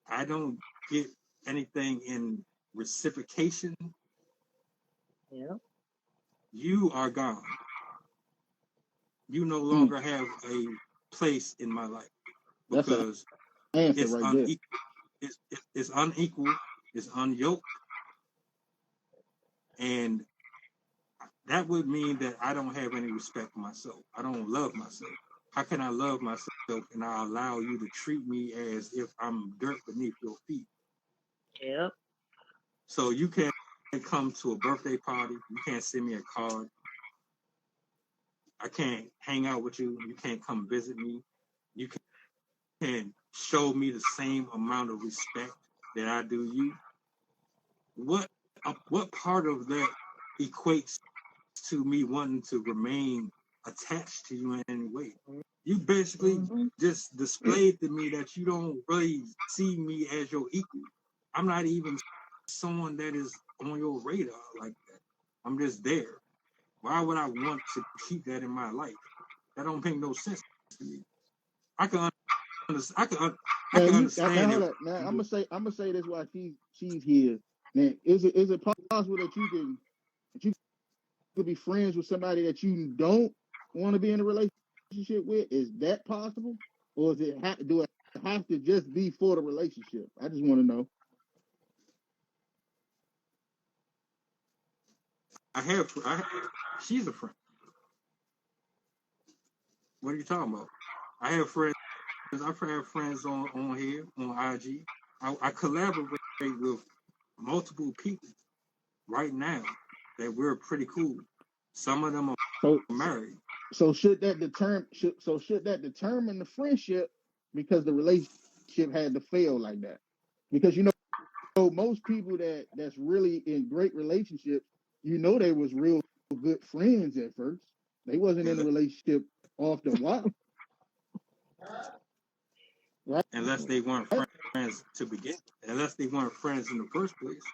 I don't get anything in reciprocation, Yeah. you are gone. You no Mm, longer have a place in my life that's an because answer it's right there. unequal. It's unequal. It's unyoked, and that would mean that I don't have any respect for myself. I don't love myself. How can I love myself and I allow you to treat me as if I'm dirt beneath your feet? Yep. So you can't come to a birthday party. You can't send me a card. I can't hang out with you. You can't come visit me. You can't show me the same amount of respect that I do you. What part of that equates to me wanting to remain attached to you in any way? You basically Mm-hmm. just displayed to me that you don't really see me as your equal. I'm not even someone that is on your radar like that. I'm just there. Why would I want to keep that in my life? That don't make no sense to me. I can understand. I Now can now understand hold if up. Now you. I'm gonna say this while she's here. Now is it possible that you could be friends with somebody that you don't want to be in a relationship with? Is that possible, or do it have to just be for the relationship? I just want to know. She's a friend. What are you talking about? I have friends. I've had friends on here on IG. I collaborate with multiple people right now that we're pretty cool. Some of them are So married. so should that determine the friendship because the relationship had to fail like that? Because most people that's really in great relationships, they was real good friends at first. They wasn't in a relationship off the wall, right? Unless they weren't friends to begin, unless they weren't friends in the first place.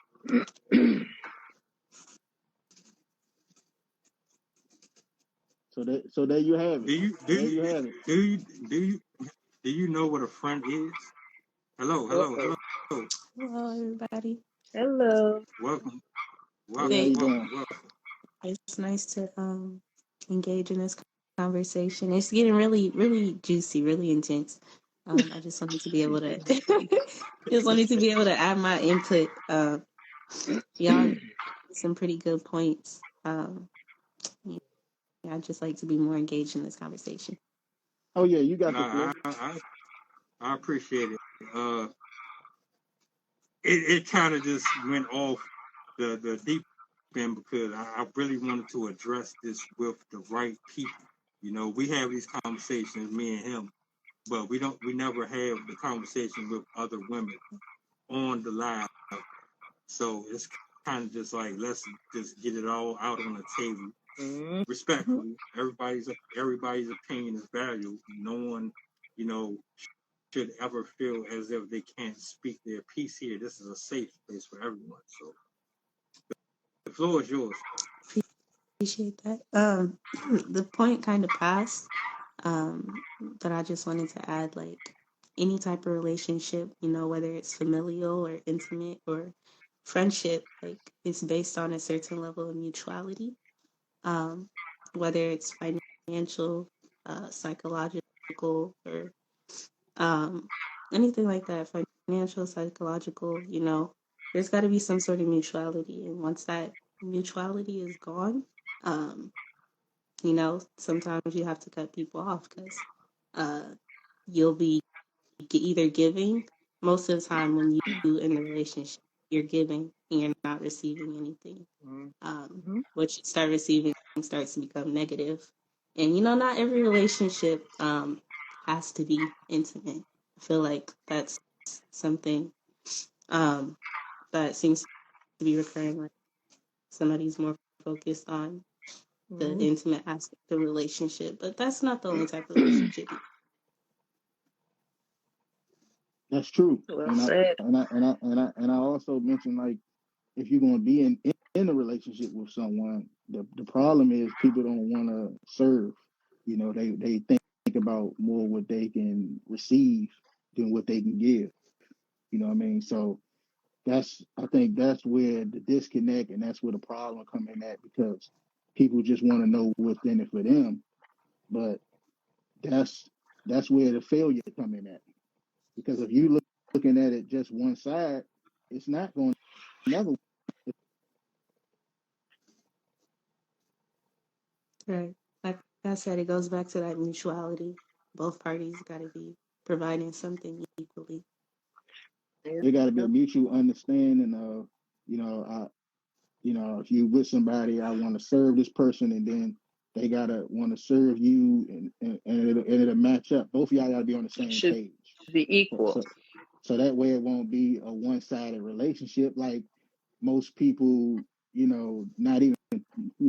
So there you have Do it. you do There you you have it. do you do you do you know what a friend is? Hello, hello, Uh-oh. hello. Hello, everybody. Hello. Welcome, Hey, how welcome, Hey, you welcome, doing? welcome. it's nice to engage in this conversation. It's getting really, really juicy, really intense. I just wanted to be able to just wanted to be able to add my input. Y'all some pretty good points. Yeah, I'd just like to be more engaged in this conversation. Oh yeah, you got No, the floor. I appreciate it. Uh, it kind of just went off the deep end because I really wanted to address this with the right people. You know, we have these conversations, me and him, but we never have the conversation with other women on the live. So it's kind of just like, let's just get it all out on the table Mm-hmm. respectfully. Everybody's opinion is valuable. No one, you know, should ever feel as if they can't speak their piece here. This is a safe place for everyone. So the floor is yours. Appreciate that. The point kind of passed, but I just wanted to add like any type of relationship, you know, whether it's familial or intimate or friendship, like it's based on a certain level of mutuality. Um, whether it's financial, psychological, or um, anything like that, financial, psychological, you know, there's got to be some sort of mutuality. And once that mutuality is gone, um, you know, sometimes you have to cut people off because uh, you'll be either giving. Most of the time, when you in the relationship, you're giving and you're not receiving anything. Mm-hmm. What you start receiving starts to become negative. And you know, not every relationship has to be intimate. I feel like that's something um, that seems to be recurring. Like somebody's more focused on the Mm-hmm. intimate aspect of the relationship, but that's not the only type of relationship. That's true. Well And I said. and I and I and I and I also mentioned, like, if you're gonna be in a relationship with someone, the problem is people don't want to serve. You know, they think about more what they can receive than what they can give. You know what I mean? So I think that's where the disconnect and that's where the problem come in at, because people just want to know what's in it for them. But that's that's where the failure come in at. Because if you looking at it just one side, it's not going to never. Right. Like I said, it goes back to that mutuality. Both parties got to be providing something equally. Yeah. There got to be a Yep. mutual understanding of, you know, if you with somebody, I want to serve this person, and then they gotta want to serve you, and it'll match up. Both of y'all got to be on the same Should page. be So, equal. so, so that way it won't be a one-sided relationship like most people, not even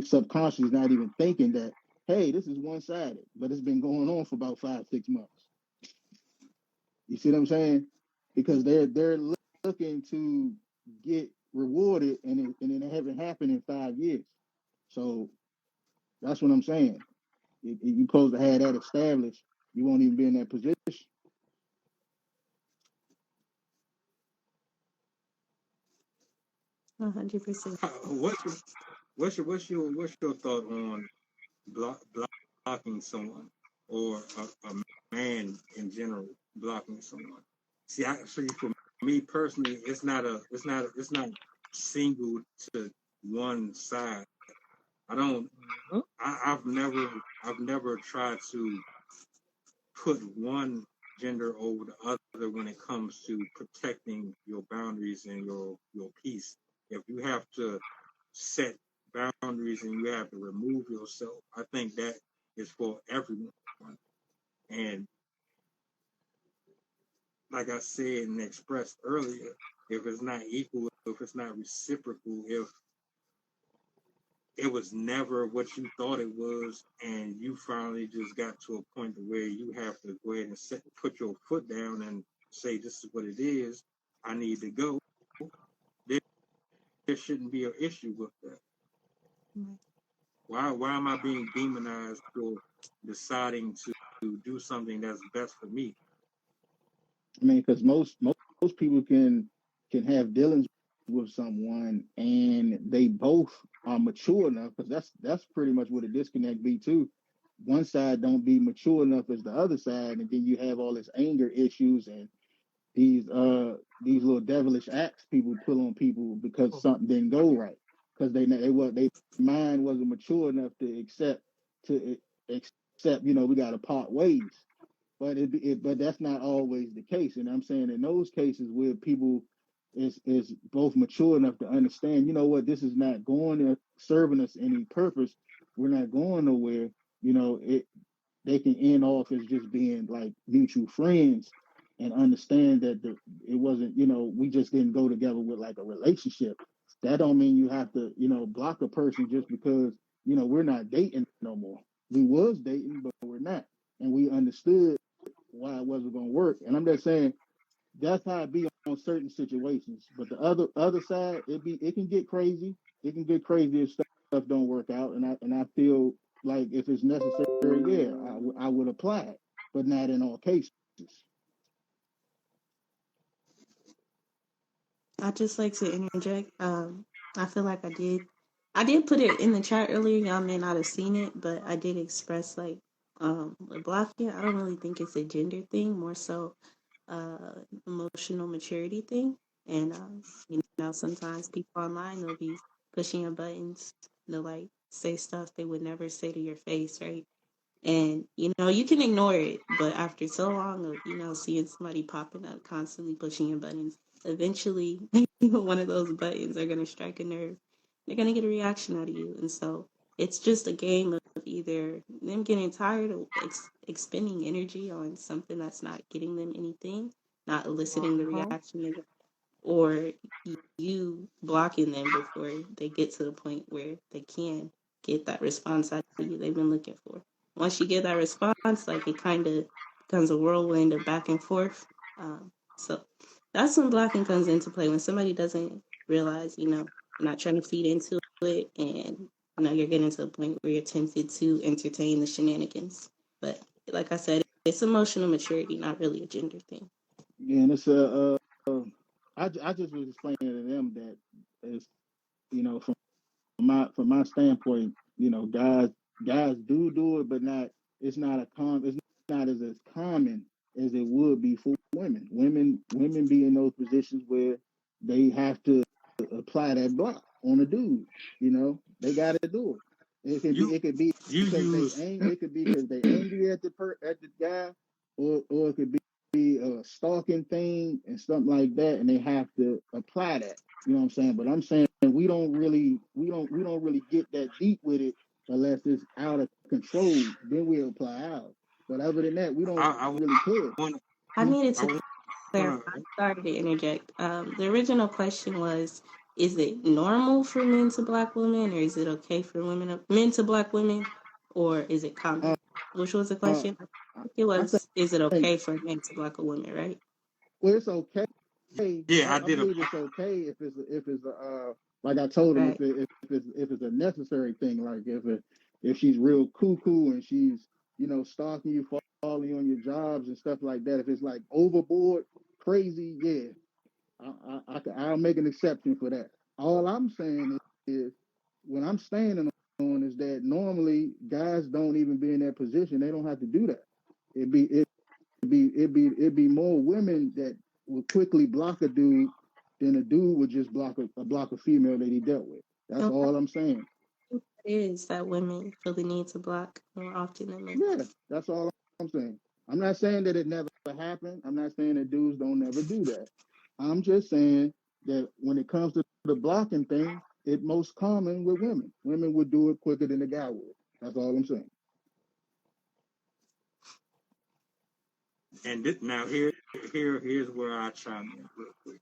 subconsciously not even thinking that, hey, this is one-sided, but it's been going on for about 5-6 months. You see what I'm saying? Because they're looking to get rewarded, and it haven't happened in 5 years. So that's what I'm saying. You're supposed to have that established. You won't even be in that position. 100%. What's your what's your thought on block, blocking someone, or a man in general blocking someone? See, for me personally, it's not single to one side. I don't. Mm-hmm. I've never tried to put one gender over the other when it comes to protecting your boundaries and your peace. If you have to set boundaries and you have to remove yourself, I think that is for everyone. And like I said and expressed earlier, if it's not equal, if it's not reciprocal, if it was never what you thought it was, and you finally just got to a point where you have to go ahead and put your foot down and say, this is what it is, I need to go, there, there shouldn't be an issue with that. Why am I being demonized for deciding to do something that's best for me? I mean, because most people can have dealings with someone, and they both are mature enough, because that's pretty much what a disconnect be too. One side don't be mature enough as the other side, and then you have all this anger issues and these little devilish acts people pull on people because something didn't go right, because they mind wasn't mature enough to accept, we got to part ways. But that's not always the case. And I'm saying in those cases where people is both mature enough to understand, what, this is not going to serving us any purpose. We're not going nowhere. They can end off as just being like mutual friends, and understand that it wasn't, we just didn't go together with like a relationship. That don't mean you have to, block a person just because, we're not dating no more. We was dating, but we're not. And we understood why it wasn't gonna work. And I'm just saying that's how it be on certain situations. But the other side, it can get crazy. It can get crazy if stuff don't work out. And I feel like if it's necessary, yeah, I would apply it, but not in all cases. I just like to interject. I feel like I did put it in the chat earlier. Y'all may not have seen it, but I did express like, with blocking. I don't really think it's a gender thing, more so, emotional maturity thing. And sometimes people online they'll be pushing your buttons. They'll like say stuff they would never say to your face, right? And you can ignore it, but after so long of seeing somebody popping up constantly pushing your buttons, eventually one of those buttons are going to strike a nerve. They're going to get a reaction out of you. And so it's just a game of either them getting tired of expending energy on something that's not getting them anything, not eliciting the Uh-huh. reaction, or you blocking them before they get to the point where they can get that response out of you they've been looking for. Once you get that response, like it kind of becomes a whirlwind of back and forth. So that's when blocking comes into play, when somebody doesn't realize, you're not trying to feed into it, and you're getting to a point where you're tempted to entertain the shenanigans. But like I said, it's emotional maturity, not really a gender thing. Yeah, and it's I just was explaining to them that it's, from my standpoint, guys do it, but not it's not it's not as common as it would be for women. Women be in those positions where they have to apply that block on a dude. They got to do it. You It could be you because use it could be because they angry at the guy, or it could be a stalking thing and something like that, and they have to apply that. You know what I'm saying? But I'm saying we don't really get that deep with it unless it's out of control. Then we'll apply out. But other than that, we don't I really care. want I needed I to clarify. want I'm sorry to interject. The original question was, is it normal for men to black women, or is it okay for men to black women, or is it Uh, common? Which was the uh, question? I think it I was, is it think okay for a man to black a woman, right? well, it's okay. yeah, I I did a believe it's okay if it's like I told him Right. if it's a necessary thing, like if she's real cuckoo and she's stalking you, following you on your jobs and stuff like that. If it's like overboard crazy, yeah, I'll make an exception for that. All I'm saying is what I'm standing on is that normally guys don't even be in that position. They don't have to do that. It'd be more women that would quickly block a dude than a dude would just block a female that he dealt with. That's And I all I'm saying. think it is that women feel the need to block more often than men. Yeah, that's all I'm saying. I'm not saying that it never happened. I'm not saying that dudes don't never do that. I'm just saying that when it comes to the blocking thing, it's most common with women. Women would do it quicker than the guy would. That's all I'm saying. and this, now here's where I chime in real quick.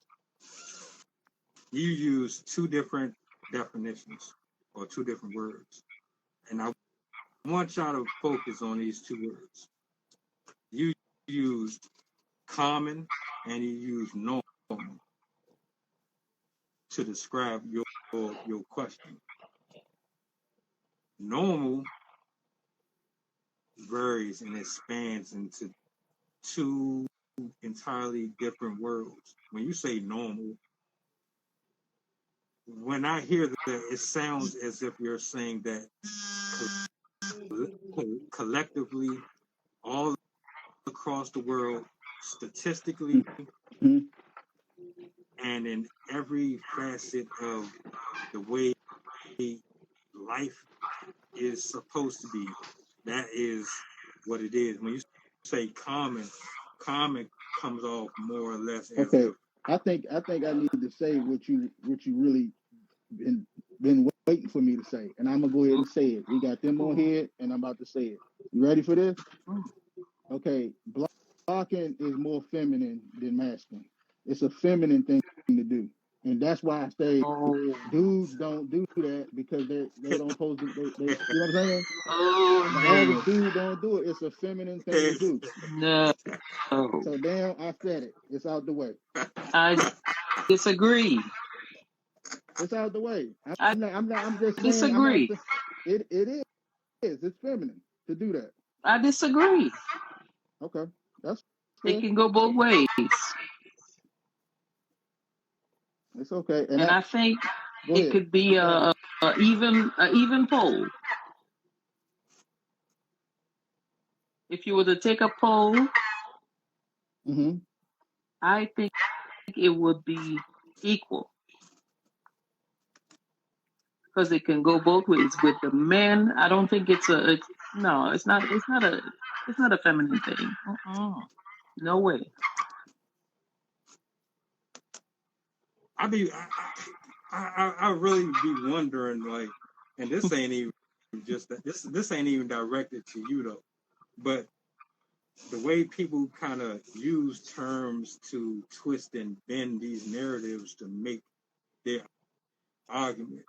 You use two different definitions or two different words, and I want y'all to focus on these two words. You used common and you used normal to describe your question. Normal varies and expands into two entirely different worlds. When you say normal, when I hear that, it sounds as if you're saying that collectively, all across the world, statistically, Mhm. and in every facet of the way life is supposed to be, that is what it is. When you say common, common comes off more or less as Okay. if I think I need to say what you really been waiting for me to say, and I'm gonna go ahead and say it. We got them on here, and I'm about to say it. You ready for this? Okay, blocking is more feminine than masculine. It's a feminine thing to do. And that's why I say Oh, dudes don't do that because they don't supposed to they you know what I'm saying? oh The no, average dude don't do it. It's a feminine thing to do. no. So damn, I said it. It's out the way. I disagree. It's out the way. I I'm just saying I'm not disagree. it is. It's feminine to do that. I disagree. Okay. That's It fair. can go both ways, It's okay. And and that I think go it ahead. could be Sorry. a even poll. If you were to take a poll, Mm-hmm. I think it would be equal because it can go both ways. With the men, I don't think it's no, it's not a feminine thing. No way. I be I really be wondering like, and this ain't even just that this ain't even directed to you though, but the way people kind of use terms to twist and bend these narratives to make their argument,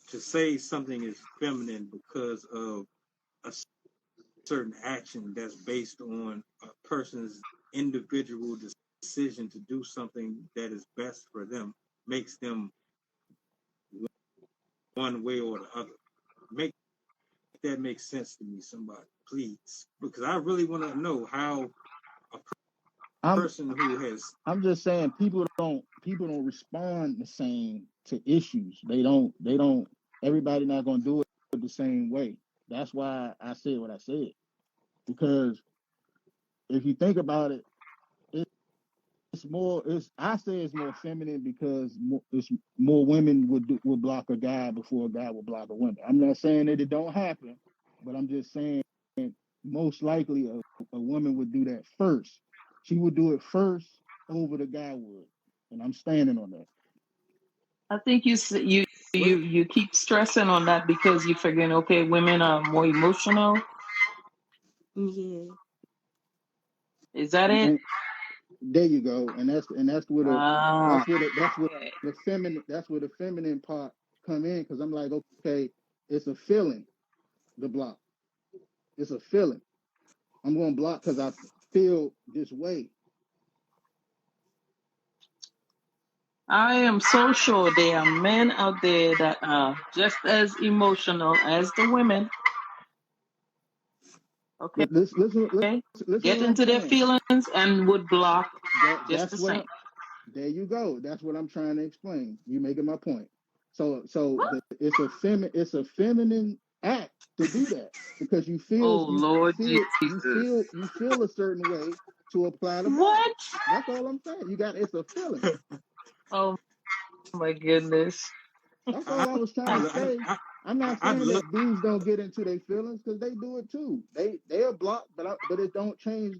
to say something is feminine because of a certain action that's based on a person's individual decision to do something that is best for them, makes them one way or the other. Make that make sense to me, somebody, please, because I really want to know how a I'm person who has I'm just saying people don't respond the same to issues. They don't everybody not gonna do it the same way. That's why I said what I said. Because if you think about it, it's more it's I say it's more feminine because it's more women would block a guy before a guy would block a woman. I'm not saying that it don't happen, but I'm just saying most likely a woman would do that first. She would do it first over the guy would, and I'm standing on that. I think what you keep stressing on that because you're figuring, okay, women are more emotional. Yeah. Is that it? And there you go, and Ah, that's where okay. the feminine part come in because I'm like, okay, it's a feeling. The block, it's a feeling. I'm going to block because I feel this way. I am so sure there are men out there that are just as emotional as the women. Okay, Listen get what I'm into their saying. feelings and would block just That's the what I'm. same. There you go. That's what I'm trying to explain. You making my point. It's a feminine act to do that because Oh Lord Jesus! you feel a certain way to apply the block. What? That's all I'm saying. It's a feeling. Oh my goodness! That's I all I was trying to I say. I'm not I'd saying love that dudes don't get into their feelings because they do it too. They're blocked, but it don't change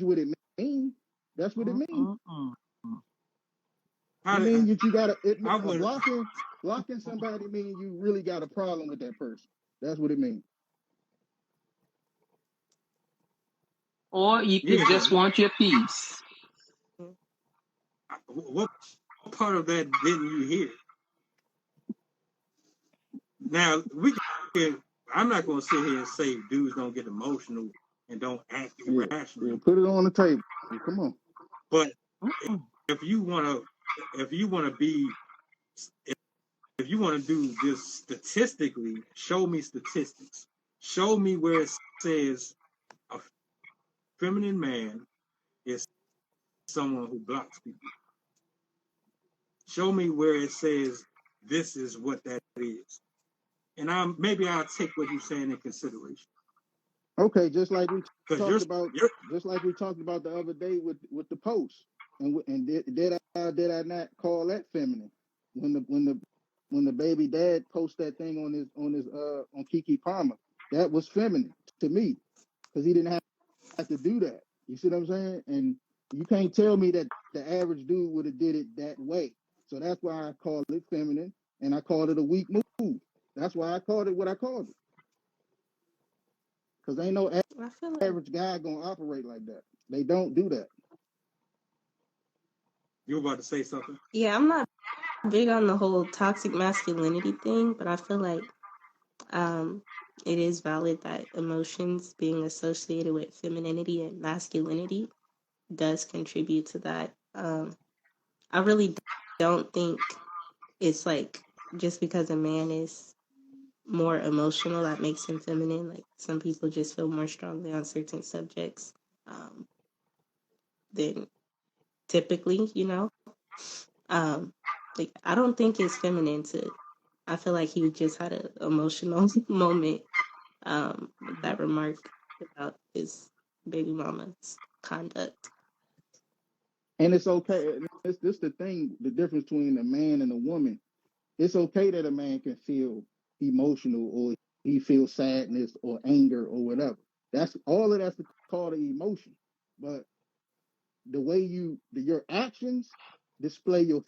what it means. That's what it means. Mm-mm-mm. It means that you got I a would blocking somebody means you really got a problem with that person. That's what it means. Or you could yeah, just want your peace. what part of that didn't you hear? Now we can. I'm not going to sit here and say dudes don't get emotional and don't act Yeah, yeah. irrationally. Put it on the table. Come on. But Mm-mm. if you want to, if you want to be, if you want to do this statistically, show me statistics. Show me where it says a feminine man is someone who blocks people. Show me where it says this is what that is, and maybe I'll take what you're saying in consideration. Okay, Because you're just like we talked about the other day with the post, and did I not call that feminine when the baby dad post that thing on Kiki Palmer, that was feminine to me because he didn't have to do that. You see what I'm saying? And you can't tell me that the average dude would have did it that way. So that's why I called it feminine, and I called it a weak move. That's why I called it what I called it because ain't no I feel like average guy gonna operate like that. They don't do that. You were about to say something? Yeah, I'm not big on the whole toxic masculinity thing, but I feel like um, it is valid that emotions being associated with femininity and masculinity does contribute to that. I really don't think it's like just because a man is more emotional that makes him feminine. Like some people just feel more strongly on certain subjects um, than typically, you know. Um, like I don't think it's feminine to. I feel like he just had an emotional moment with that remark about his baby mama's conduct. And it's okay. This the thing, the difference between a man and a woman. It's okay that a man can feel emotional or he feels sadness or anger or whatever. That's all of that's called an emotion. But the way your actions display your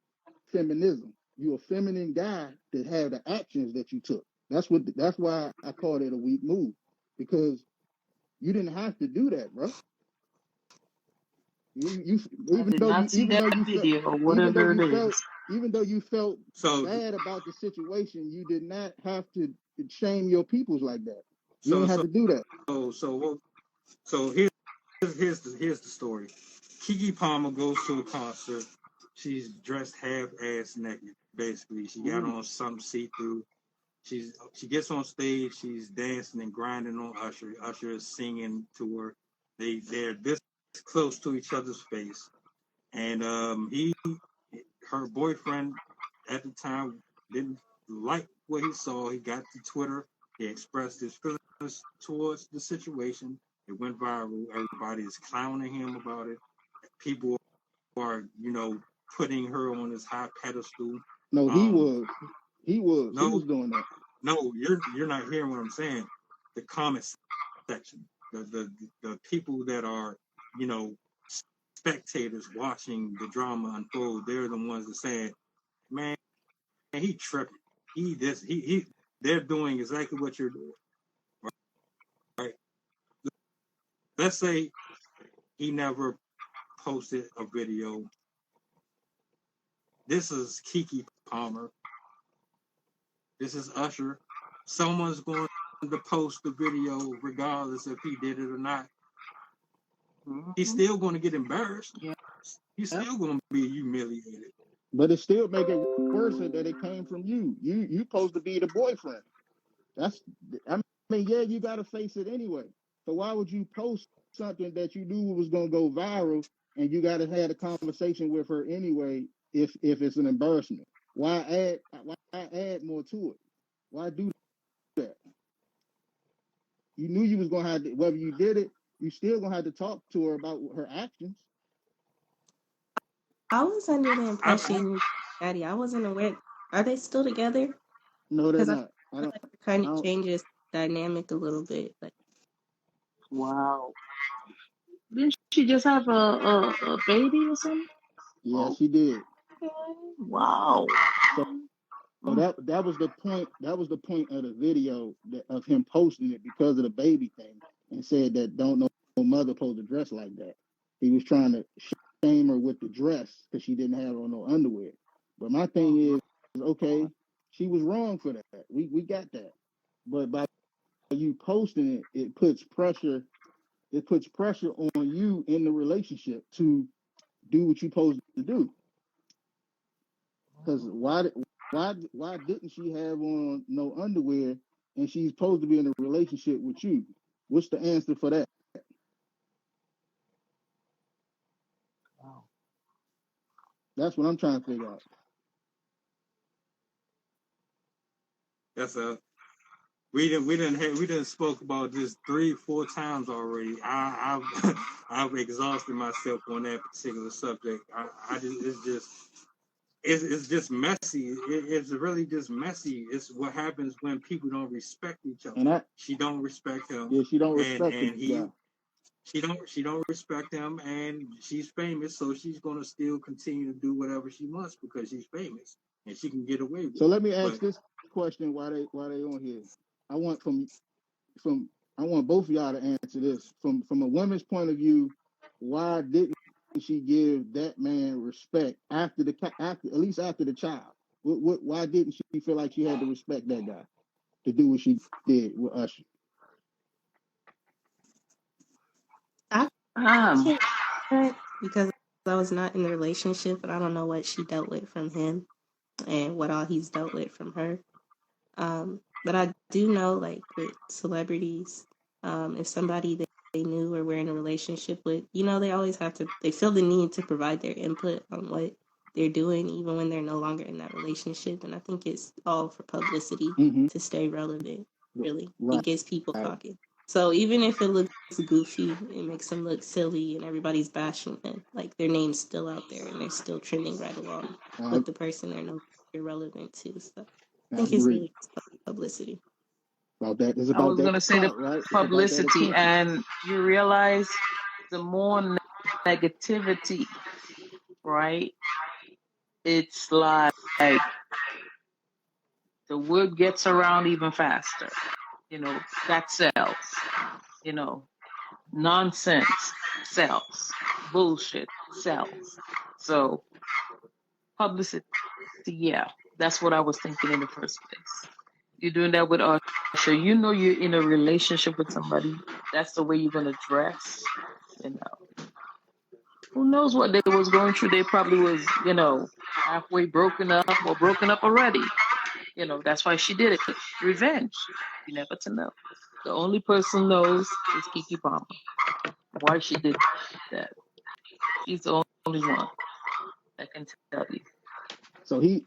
feminism. You're a feminine guy that have the actions that you took. That's why I called it a weak move, because you didn't have to do that, bro. You I did not see even that though you felt video or even though whatever you it felt is. even though you felt So bad about the situation, you did not have to shame your peoples like that. You so ain't have so to do that. so here's the story. Kiki Palmer goes to a concert. She's dressed half ass naked. Basically, she got Ooh. on something see through. She gets on stage. She's dancing and grinding on Usher. Usher is singing to her. They're this close to each other's face, and her boyfriend at the time didn't like what he saw. He got to Twitter. He expressed his feelings towards the situation. It went viral. Everybody is clowning him about it. People are, putting her on this high pedestal. No, Um, he no, was doing that. no, you're not hearing what I'm saying. The comment section, the people that are, you know, spectators watching the drama unfold, they're the ones that saying, "Man, he tripping. He. They're doing exactly what you're doing, right? Let's say he never posted a video. This is Kiki Palmer. This is Usher. Someone's going to post the video regardless if he did it or not. He's Mm-hmm. still going to get embarrassed. Yeah. He's Yep. still going to be humiliated. But it still make it worse that it came from you. You supposed to be the boyfriend. That's I mean, yeah, you gotta face it anyway. So why would you post something that you knew was gonna go viral and you gotta have a conversation with her anyway if it's an embarrassment? Why add more to it? Why do that? You knew you was gonna have to, whether you did it, you still gonna have to talk to her about her actions. I was under the I impression, Daddy, I wasn't aware. Are they still together? No, they're Because I not. feel like it kind I of don't changes dynamic a little bit. Like, Wow. Didn't she just have a baby or something? yeah, Oh, she did. okay. Wow. So So Mm. that was the point. That was the point of the video of him posting it because of the baby thing, and said that don't no mother supposed to dress like that. He was trying to shame her with the dress because she didn't have on no underwear. But my thing is, okay, she was wrong for that. We got that. But by you posting it, it puts pressure. It puts pressure on you in the relationship to do what you're supposed to do. Because why didn't she have on no underwear and she's supposed to be in a relationship with you? What's the answer for that? Wow. That's what I'm trying to figure out. that's a we didn't spoke about this 3-4 times already. I've I've exhausted myself on that particular subject. I just it's just messy. It's really just messy. It's what happens when people don't respect each other. And I She don't respect him, Yeah, she don't and respect the and guy. he she don't respect him, and she's famous, so she's gonna still continue to do whatever she wants because she's famous and she can get away with So it. let me But ask this question: why they on here? I want from I want both of y'all to answer this from a woman's point of view. Why didn't she give that man respect after at least after the child? Why didn't she feel like she had to respect that guy to do what she did with Usher? I Um, can't because I was not in the relationship, but I don't know what she dealt with from him and what all he's dealt with from her. But I do know, like with celebrities, if somebody they knew or were in a relationship with, they always they feel the need to provide their input on what they're doing, even when they're no longer in that relationship. And I think it's all for publicity Mm-hmm. to stay relevant, really. Right. It gets people talking. So even if it looks goofy, it makes them look silly and everybody's bashing them, like their name's still out there and they're still trending right along I, with the person they're no longer relevant to. So I I think it's agree really publicity. about that. It's I about was that gonna say the clout, right? It's about that publicity, attention. and you realize the more negativity, right? It's like the word gets around even faster. That sells. Nonsense sells. Bullshit sells. So publicity, yeah, that's what I was thinking in the first place. You're doing that with Usher. You're in a relationship with somebody. That's the way you're gonna dress. Who knows what they was going through? They probably was, halfway broken up or broken up already. That's why she did it. Revenge. You never to know. The only person knows is Kiki Palmer. Why she did that. She's the only one that can tell you. So he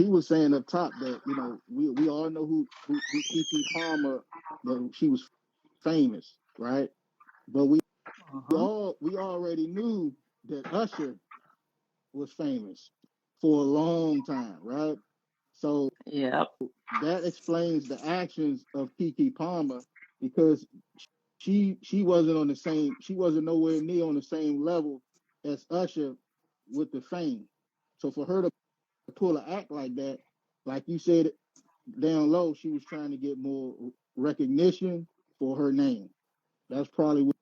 was saying up top that we all know who Kiki Palmer, that she was famous, right? But Uh-huh. we already knew that Usher was famous for a long time, right? So Yep. that explains the actions of Kiki Palmer, because she wasn't nowhere near on the same level as Usher with the fame. So for her to pull an act like that, like you said, down low, she was trying to get more recognition for her name. That's probably what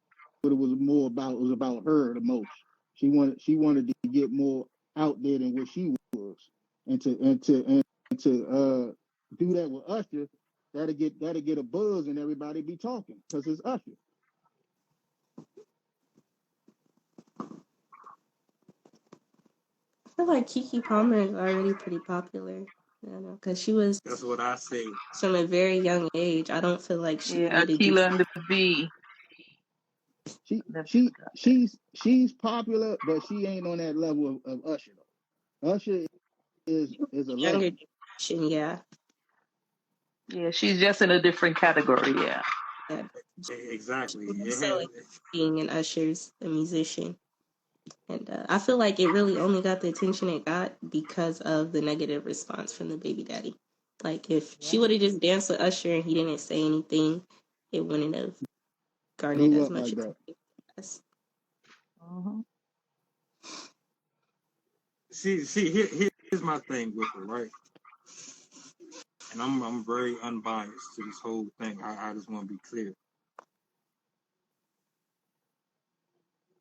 it was more about. It was about her the most. She wanted to get more out there than what she was, and to do that with Usher, that'll get a buzz and everybody be talking because it's Usher. I feel like Kiki Palmer is already pretty popular, because she was That's what I say. from a very young age. I don't feel like she Yeah, needed to do Aquila and the Bee. She Never she forgot that. she's popular, but she ain't on that level of Usher though. Usher is a younger legend. generation, yeah. Yeah, she's just in a different category. Yeah. Yeah. Exactly. It So has. like being an Usher's a musician. And I feel like it really only got the attention it got because of the negative response from the baby daddy. Like if she would have just danced with Usher and he didn't say anything, it wouldn't have garnered Blew as up much like that. attention as Uh-huh. See, here's my thing with her, right? And I'm very unbiased to this whole thing. I just want to be clear.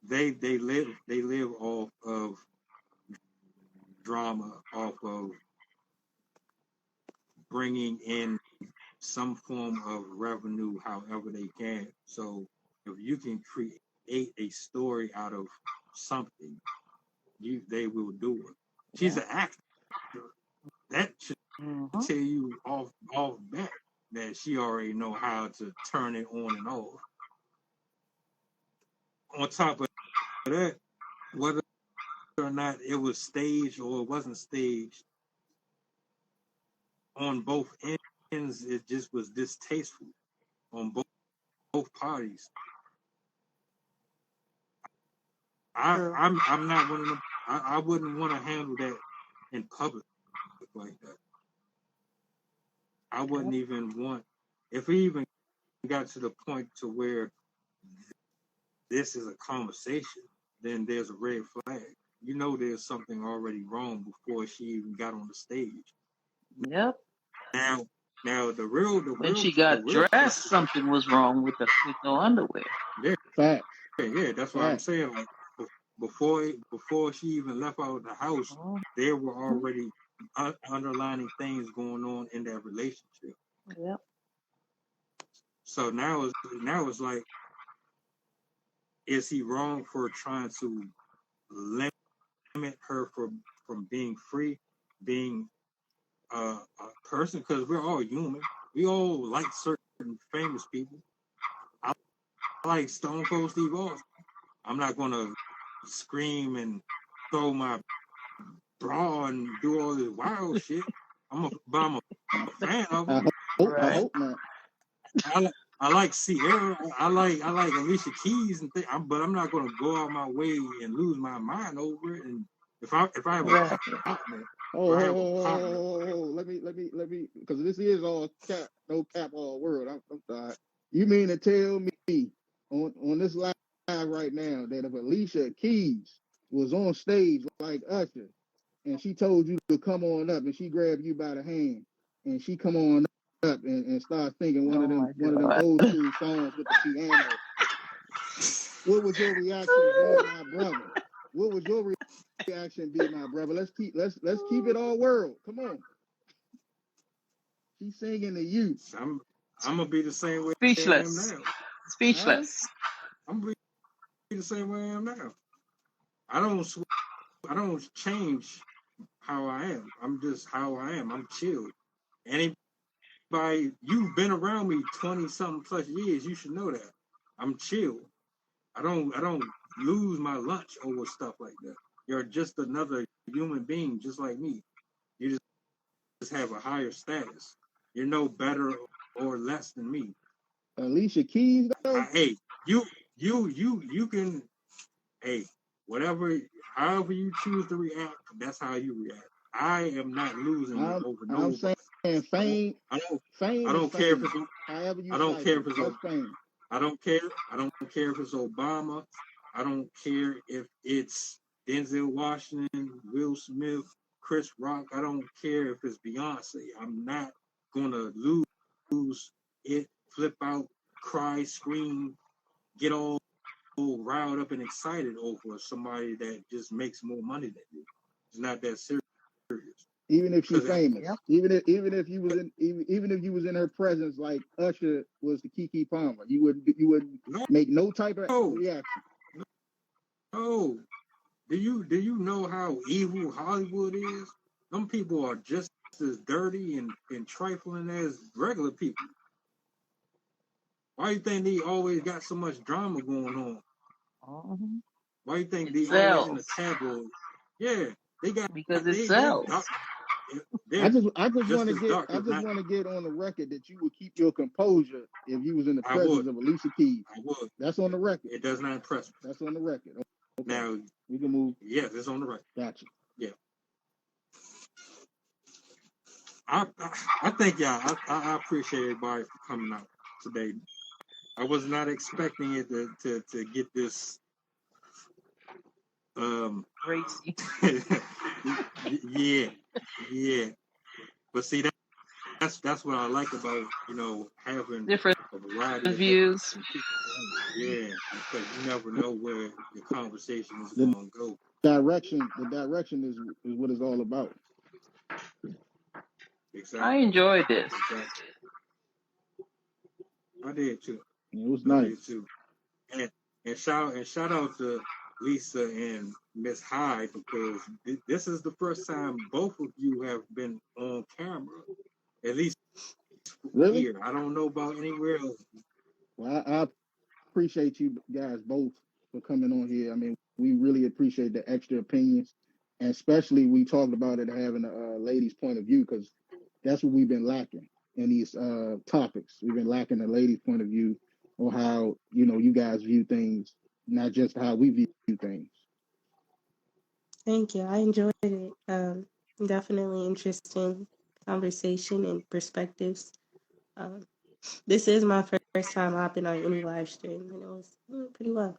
They live off of drama, off of bringing in some form of revenue, however they can. So if you can create a story out of something, they will do it. She's Yeah. an actor. That should Uh-huh. tell you off bat that she already know how to turn it on and off. On top of that, whether or not it was staged or it wasn't staged, on both ends, it just was distasteful on both parties. True. I'm not one of them. I wouldn't want to handle that in public like that. I wouldn't Yep. even want, if we even got to the point to where this is a conversation, then there's a red flag. There's something already wrong before she even got on the stage. Yep. Now now the real the When real she the got real dressed, question. something was wrong with no underwear. Yeah, Facts. yeah, that's what I'm Facts. saying. Like before she even left out of the house, there were already underlining things going on in that relationship. Yep. So now it's like, is he wrong for trying to limit her from being free, being a person? Because we're all human. We all like certain famous people. I like Stone Cold Steve Austin. I'm not gonna scream and throw my bra and do all this wild shit. But I'm a fan of him. I hope not. I like Sierra. I like Alicia Keys and things. But I'm not gonna go out my way and lose my mind over it. And if I have a partner, let me, because this is all cap, no cap, all world. I'm sorry. You mean to tell me on this live right now that if Alicia Keys was on stage like Usher and she told you to come on up and she grabbed you by the hand and she come on up and start singing one of them old school songs with the piano, what would your reaction be, my brother? What would your reaction be, my brother? Let's keep it all world. Come on. She's singing to you. I'm gonna be the same way Speechless. I am now. Speechless. I'm gonna be the same way I am now. I don't change how I am. I'm just how I am. I'm chill. Anybody, you've been around me 20 something plus years, you should know that. I'm chill. I don't lose my lunch over stuff like that. You're just another human being just like me. You just have a higher status. You're no better or less than me. Alicia Keys, though. Hey, you can, hey, whatever, however you choose to react, that's how you react. I am not losing it over nobody. I'm saying fame. I don't care if it's. However you. I don't care if it's. Fame. I don't care. I don't care if it's Obama. I don't care if it's Denzel Washington, Will Smith, Chris Rock. I don't care if it's Beyonce. I'm not gonna lose it, flip out, cry, scream, get all riled up and excited over somebody that just makes more money than you. It's not that serious. Even if she's famous, even if you was in her presence, like Usher was the Keke Palmer, you wouldn't make no type of reaction. No. Do you know how evil Hollywood is? Some people are just as dirty and trifling as regular people. Why do you think they always got so much drama going on? Why do you think they always in the tabloid? Yeah, they got because it sells. I just want to get on the record that you would keep your composure if you was in the presence of Alicia Keys. I would. That's on the record. It does not impress me. That's on the record. Okay. Now we can move. Yes, it's on the record. Gotcha. Yeah. I think I appreciate everybody for coming out today. I was not expecting it to get this racy. yeah. But see, that's what I like about having different a variety of views. Yeah, because you never know where the conversation is going to go. The direction is what it's all about. Exactly. I enjoyed this. Exactly. I did too. It was nice. Did too. And shout out to Lisa and Miss Hyde, because this is the first time both of you have been on camera, at least here. I don't know about anywhere else. Well, I appreciate you guys both for coming on here. I mean, we really appreciate the extra opinions, and especially we talked about it having a lady's point of view, because that's what we've been lacking in these topics. We've been lacking a lady's point of view on how you guys view things, not just how we view things. Thank you. I enjoyed it. Definitely interesting conversation and perspectives. This is my first time hopping on any live stream, and it was pretty well.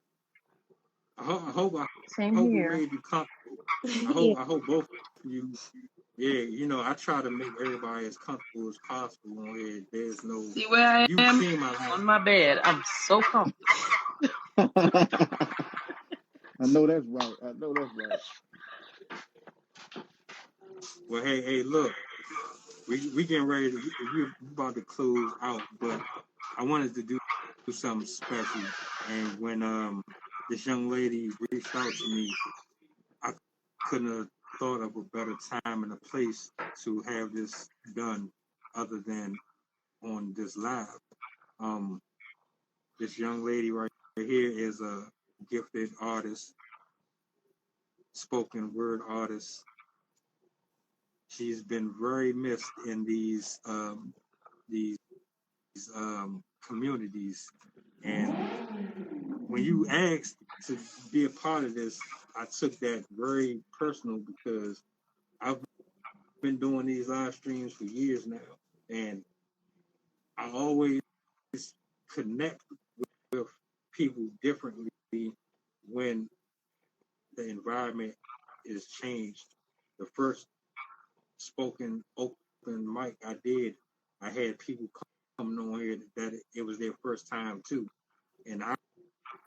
I hope we made you comfortable. I hope both of you. Yeah, I try to make everybody as comfortable as possible on here. There's no. See where I am on my bed. I'm so comfortable. I know that's right. I know that's right. Well, hey, look, we getting ready to we about to close out, but I wanted to do something special. And when this young lady reached out to me, I couldn't have thought of a better time and a place to have this done other than on this live. Um, this young lady right here is a gifted artist, spoken word artist. She's been very missed in these communities, and when you asked to be a part of this, I took that very personal because I've been doing these live streams for years now, and I always connect with people differently when the environment is changed. The first spoken open mic I did, I had people coming on here that it was their first time too, and I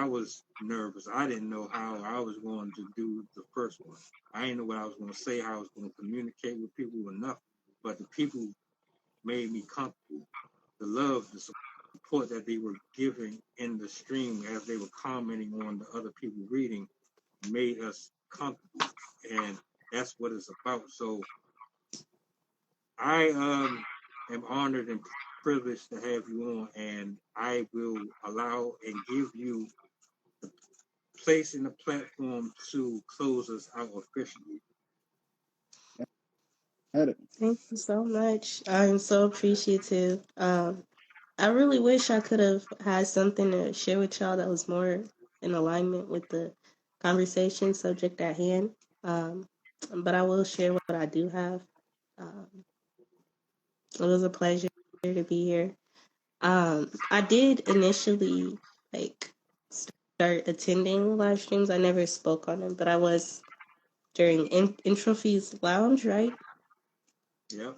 was nervous. I didn't know how I was going to do the first one. I didn't know what I was going to say, how I was going to communicate with people enough. But the people made me comfortable. The love, the support that they were giving in the stream as they were commenting on the other people reading made us comfortable. And that's what it's about. So I am honored and privileged to have you on, and I will allow and give you the place in the platform to close us out officially. Thank you so much. I'm so appreciative. I really wish I could have had something to share with y'all that was more in alignment with the conversation subject at hand. Um, but I will share what I do have. Um, it was a pleasure to be here. I did initially like start attending live streams. I never spoke on them, but I was during Introphy's Lounge, right? Yeah.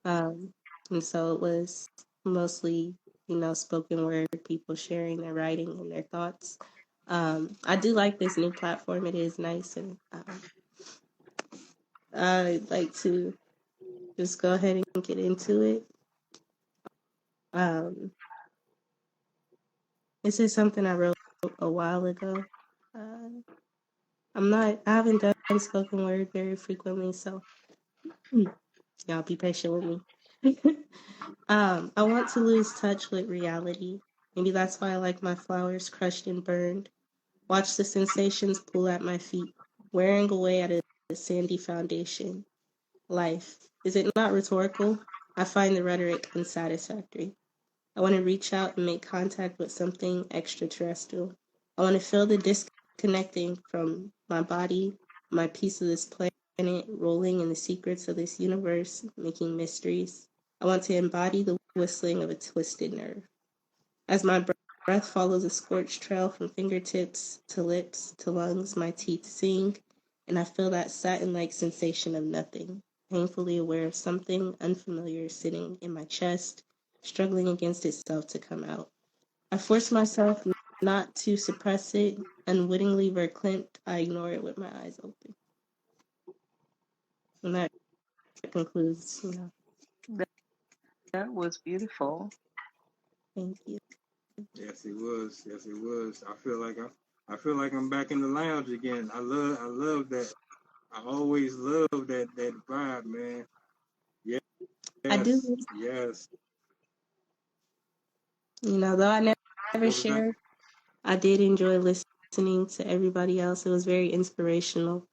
Um, and so it was mostly, spoken word, people sharing their writing and their thoughts. I do like this new platform. It is nice, and I'd like to just go ahead and get into it. Um, this is something I wrote a while ago. Uh, I haven't done spoken word very frequently, so y'all be patient with me. I want to lose touch with reality. Maybe that's why I like my flowers crushed and burned. Watch the sensations pull at my feet, wearing away at a sandy foundation. Life. Is it not rhetorical? I find the rhetoric unsatisfactory. I want to reach out and make contact with something extraterrestrial. I want to feel the disconnecting from my body, my piece of this planet, rolling in the secrets of this universe, making mysteries. I want to embody the whistling of a twisted nerve. As my breath follows a scorched trail from fingertips to lips to lungs, my teeth sing, and I feel that satin-like sensation of nothing, painfully aware of something unfamiliar sitting in my chest, struggling against itself to come out. I force myself not to suppress it, unwittingly verklempt, I ignore it with my eyes open. And that concludes, That was beautiful. thank you. Yes, it was. Yes, it was. I feel like I'm back in the lounge again. I love that. I always love that vibe, man. Yes, I do, yes. though I never What was that? share, I did enjoy listening to everybody else. It was very inspirational.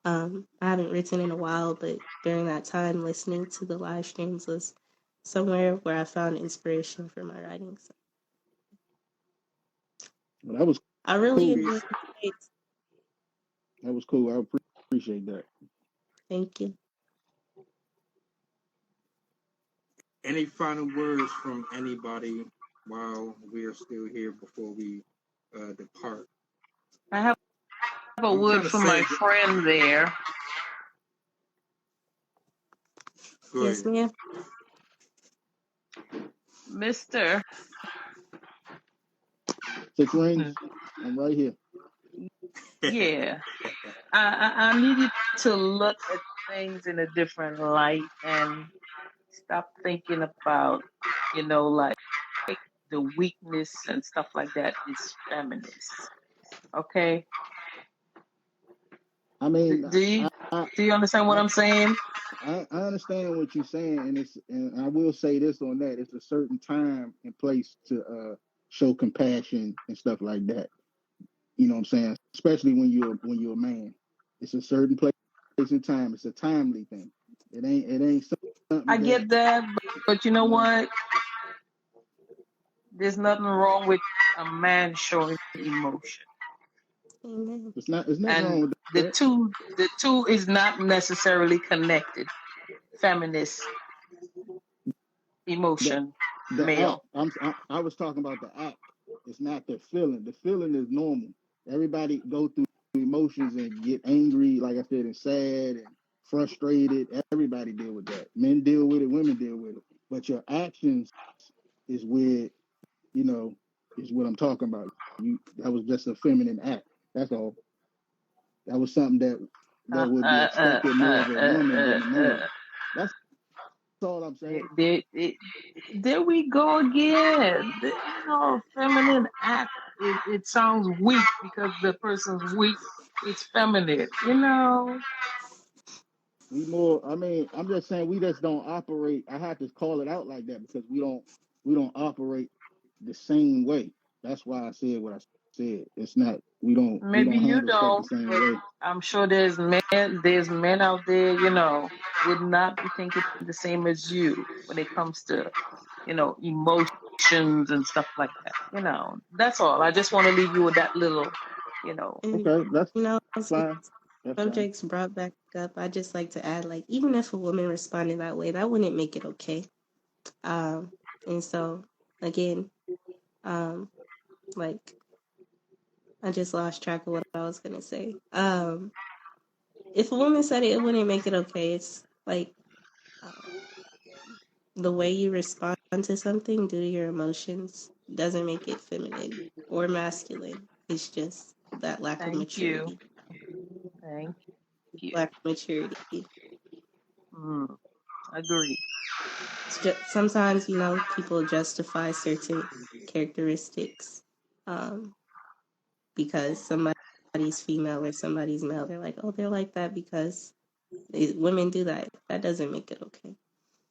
I haven't written in a while, but during that time, listening to the live streams was somewhere where I found inspiration for my writing. So Well, that was I really cool. enjoyed it. That was cool. I appreciate that. Thank you. Any final words from anybody while we are still here before we depart? I have a I'm word kind of from my sad. friend there. Go Yes, ahead. ma'am. Mister, 6 rings. I'm right here. Yeah, I need you to look at things in a different light and stop thinking about, like the weakness and stuff like that is feminist. Okay? I mean, Do you do you understand what I, I'm saying? I understand what you're saying, and I will say this on that: it's a certain time and place to show compassion and stuff like that. You know what I'm saying? Especially when you're a man, it's a certain place and time. It's a timely thing. It ain't I something that get that, but you know you know. what? There's nothing wrong with a man showing emotion. Amen. It's nothing wrong And with the that. two the two is not necessarily connected. Feminist, The emotion, the act. male. I was talking about the act. It's not the feeling. The feeling is normal. Everybody go through emotions and get angry, like I said, and sad and frustrated. Everybody deal with that. Men deal with it. Women deal with it. But your actions is where you know is what I'm talking about. That was just a feminine act. That's all. That was something that Uh, would be uh, uh, expected more uh, of a uh, woman than uh, a uh. man. That's all I'm There, saying. there, there there we go again. Feminine act. It sounds weak because the person's weak. It's feminine. We more. I mean, I'm just saying we just don't operate. I have to call it out like that because we don't operate the same way. That's why I said what I said. It's not we don't Maybe you handle stuff the don't, same but way. I'm sure there's men out there, would not be thinking the same as you when it comes to, emotions and stuff like that. That's all. I just want to leave you with that little, you know. And Okay, that's since fine. That's fine. subjects brought back up, I just like to add, like, even if a woman responded that way, that wouldn't make it okay. And so again, um, like, I just lost track of what I was gonna say. If a woman said it, it wouldn't make it okay. It's like, uh, the way you respond to something due to your emotions doesn't make it feminine or masculine. It's just that lack of Thank you. maturity. Thank you. Lack of maturity. Mm, agree. It's just, sometimes, people justify certain characteristics, um, because somebody's female or somebody's male. They're like, oh, they're like that because women do that. That doesn't make it okay.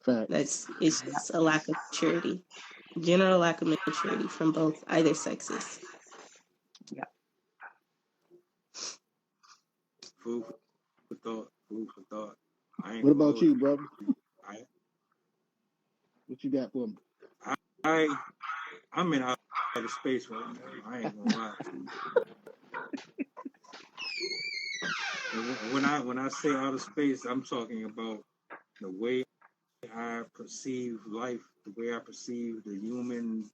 Facts. It's just a lack of maturity, general lack of maturity from both either sexes. Yeah. Food for thought. Food for thought. I ain't What gonna about hold you, you. brother? I What you got for me? I I'm in outer space right now. I ain't gonna lie to you. And when I say outer space, I'm talking about the way I perceive life, the way I perceive the human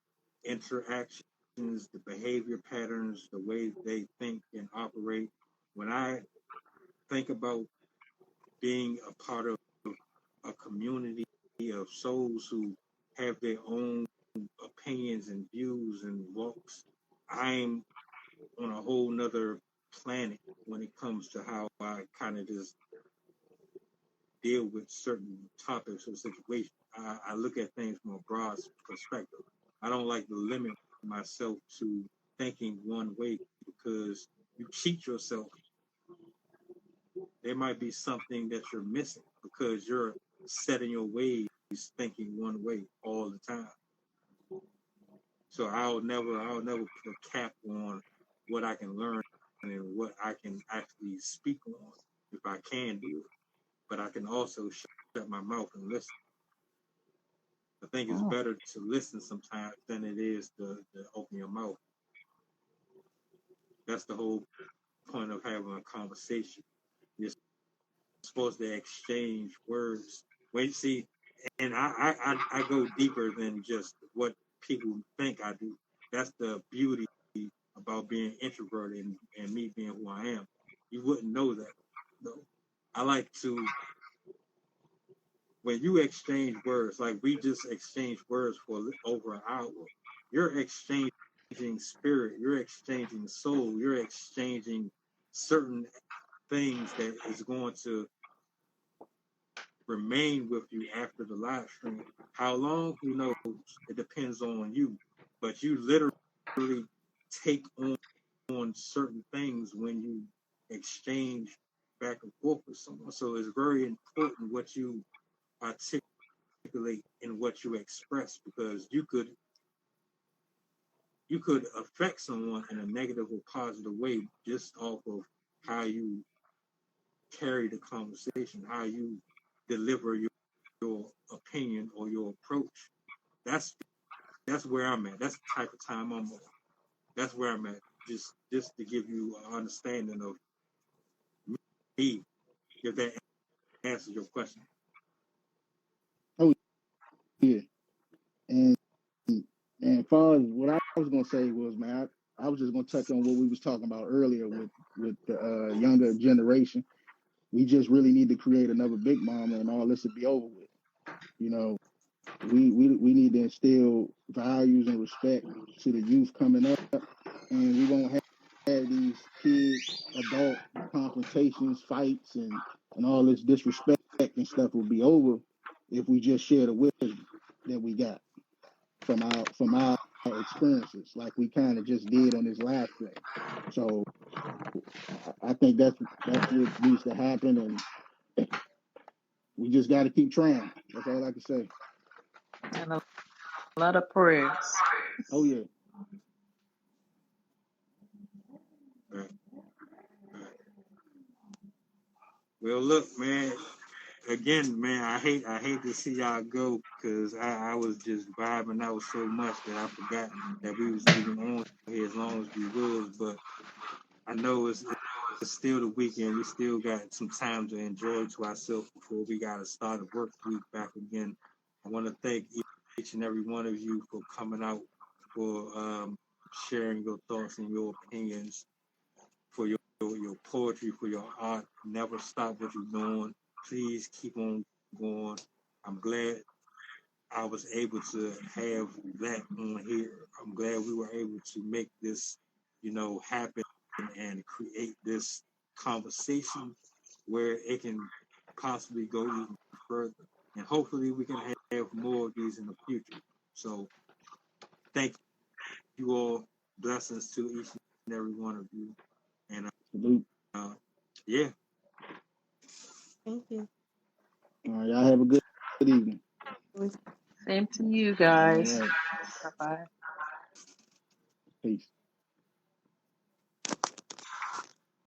interactions, the behavior patterns, the way they think and operate. When I think about being a part of a community of souls who have their own opinions and views and walks, I'm on a whole nother planet when it comes to how I kind of just deal with certain topics or situations. I look at things from a broad perspective. I don't like to limit myself to thinking one way because you cheat yourself. There might be something that you're missing because you're set in your ways thinking one way all the time. So I'll never put a cap on what I can learn and what I can actually speak on if I can do it. But I can also shut my mouth and listen. I think it's Mm. better to listen sometimes than it is to open your mouth. That's the whole point of having a conversation. You're supposed to exchange words. Wait, see, and I go deeper than just what people think I do. That's the beauty about being introverted and me being who I am. You wouldn't know that though. I like to when you exchange words, like we just exchanged words for over an hour, you're exchanging spirit, you're exchanging soul, you're exchanging certain things that is going to remain with you after the live stream. How long? Who knows? It depends on you. But you literally take on certain things when you exchange back and forth with someone. So it's very important what you articulate and what you express, because you could affect someone in a negative or positive way just off of how you carry the conversation, how you deliver your opinion or your approach. That's where I'm at. That's the type of time I'm on. That's where I'm at. Just to give you an understanding of me, if that answers your question. Oh yeah, and as far as what I was gonna say was, man, I was just gonna touch on what we was talking about earlier with the younger generation. We just really need to create another Big Mama, and all this would be over with. You know, we need to instill values and respect to the youth coming up, and we won't have these kid adult confrontations, fights, and all this disrespect and stuff will be over if we just share the wisdom that we got from our experiences, like we kind of just did on this live stream. So I think that's what needs to happen, and we just got to keep trying. That's all I can say. And a lot of prayers. Oh yeah. Right, right. Well, look, man. Again, man, I hate to see y'all go, because I was just vibing out so much that I forgot that we was even on here as long as we was. But I know it's still the weekend. We still got some time to enjoy to ourselves before we got to start the work week back again. I want to thank each and every one of you for coming out, for sharing your thoughts and your opinions, for your poetry, for your art. Never stop what you're doing. Please keep on going. I'm glad I was able to have that on here. I'm glad we were able to make this, happen and create this conversation where it can possibly go even further. And hopefully we can have more of these in the future. So thank you all. Blessings to each and every one of you. And yeah. Thank you. All right, y'all have a good evening. Same to you All guys. right. Bye bye. Peace.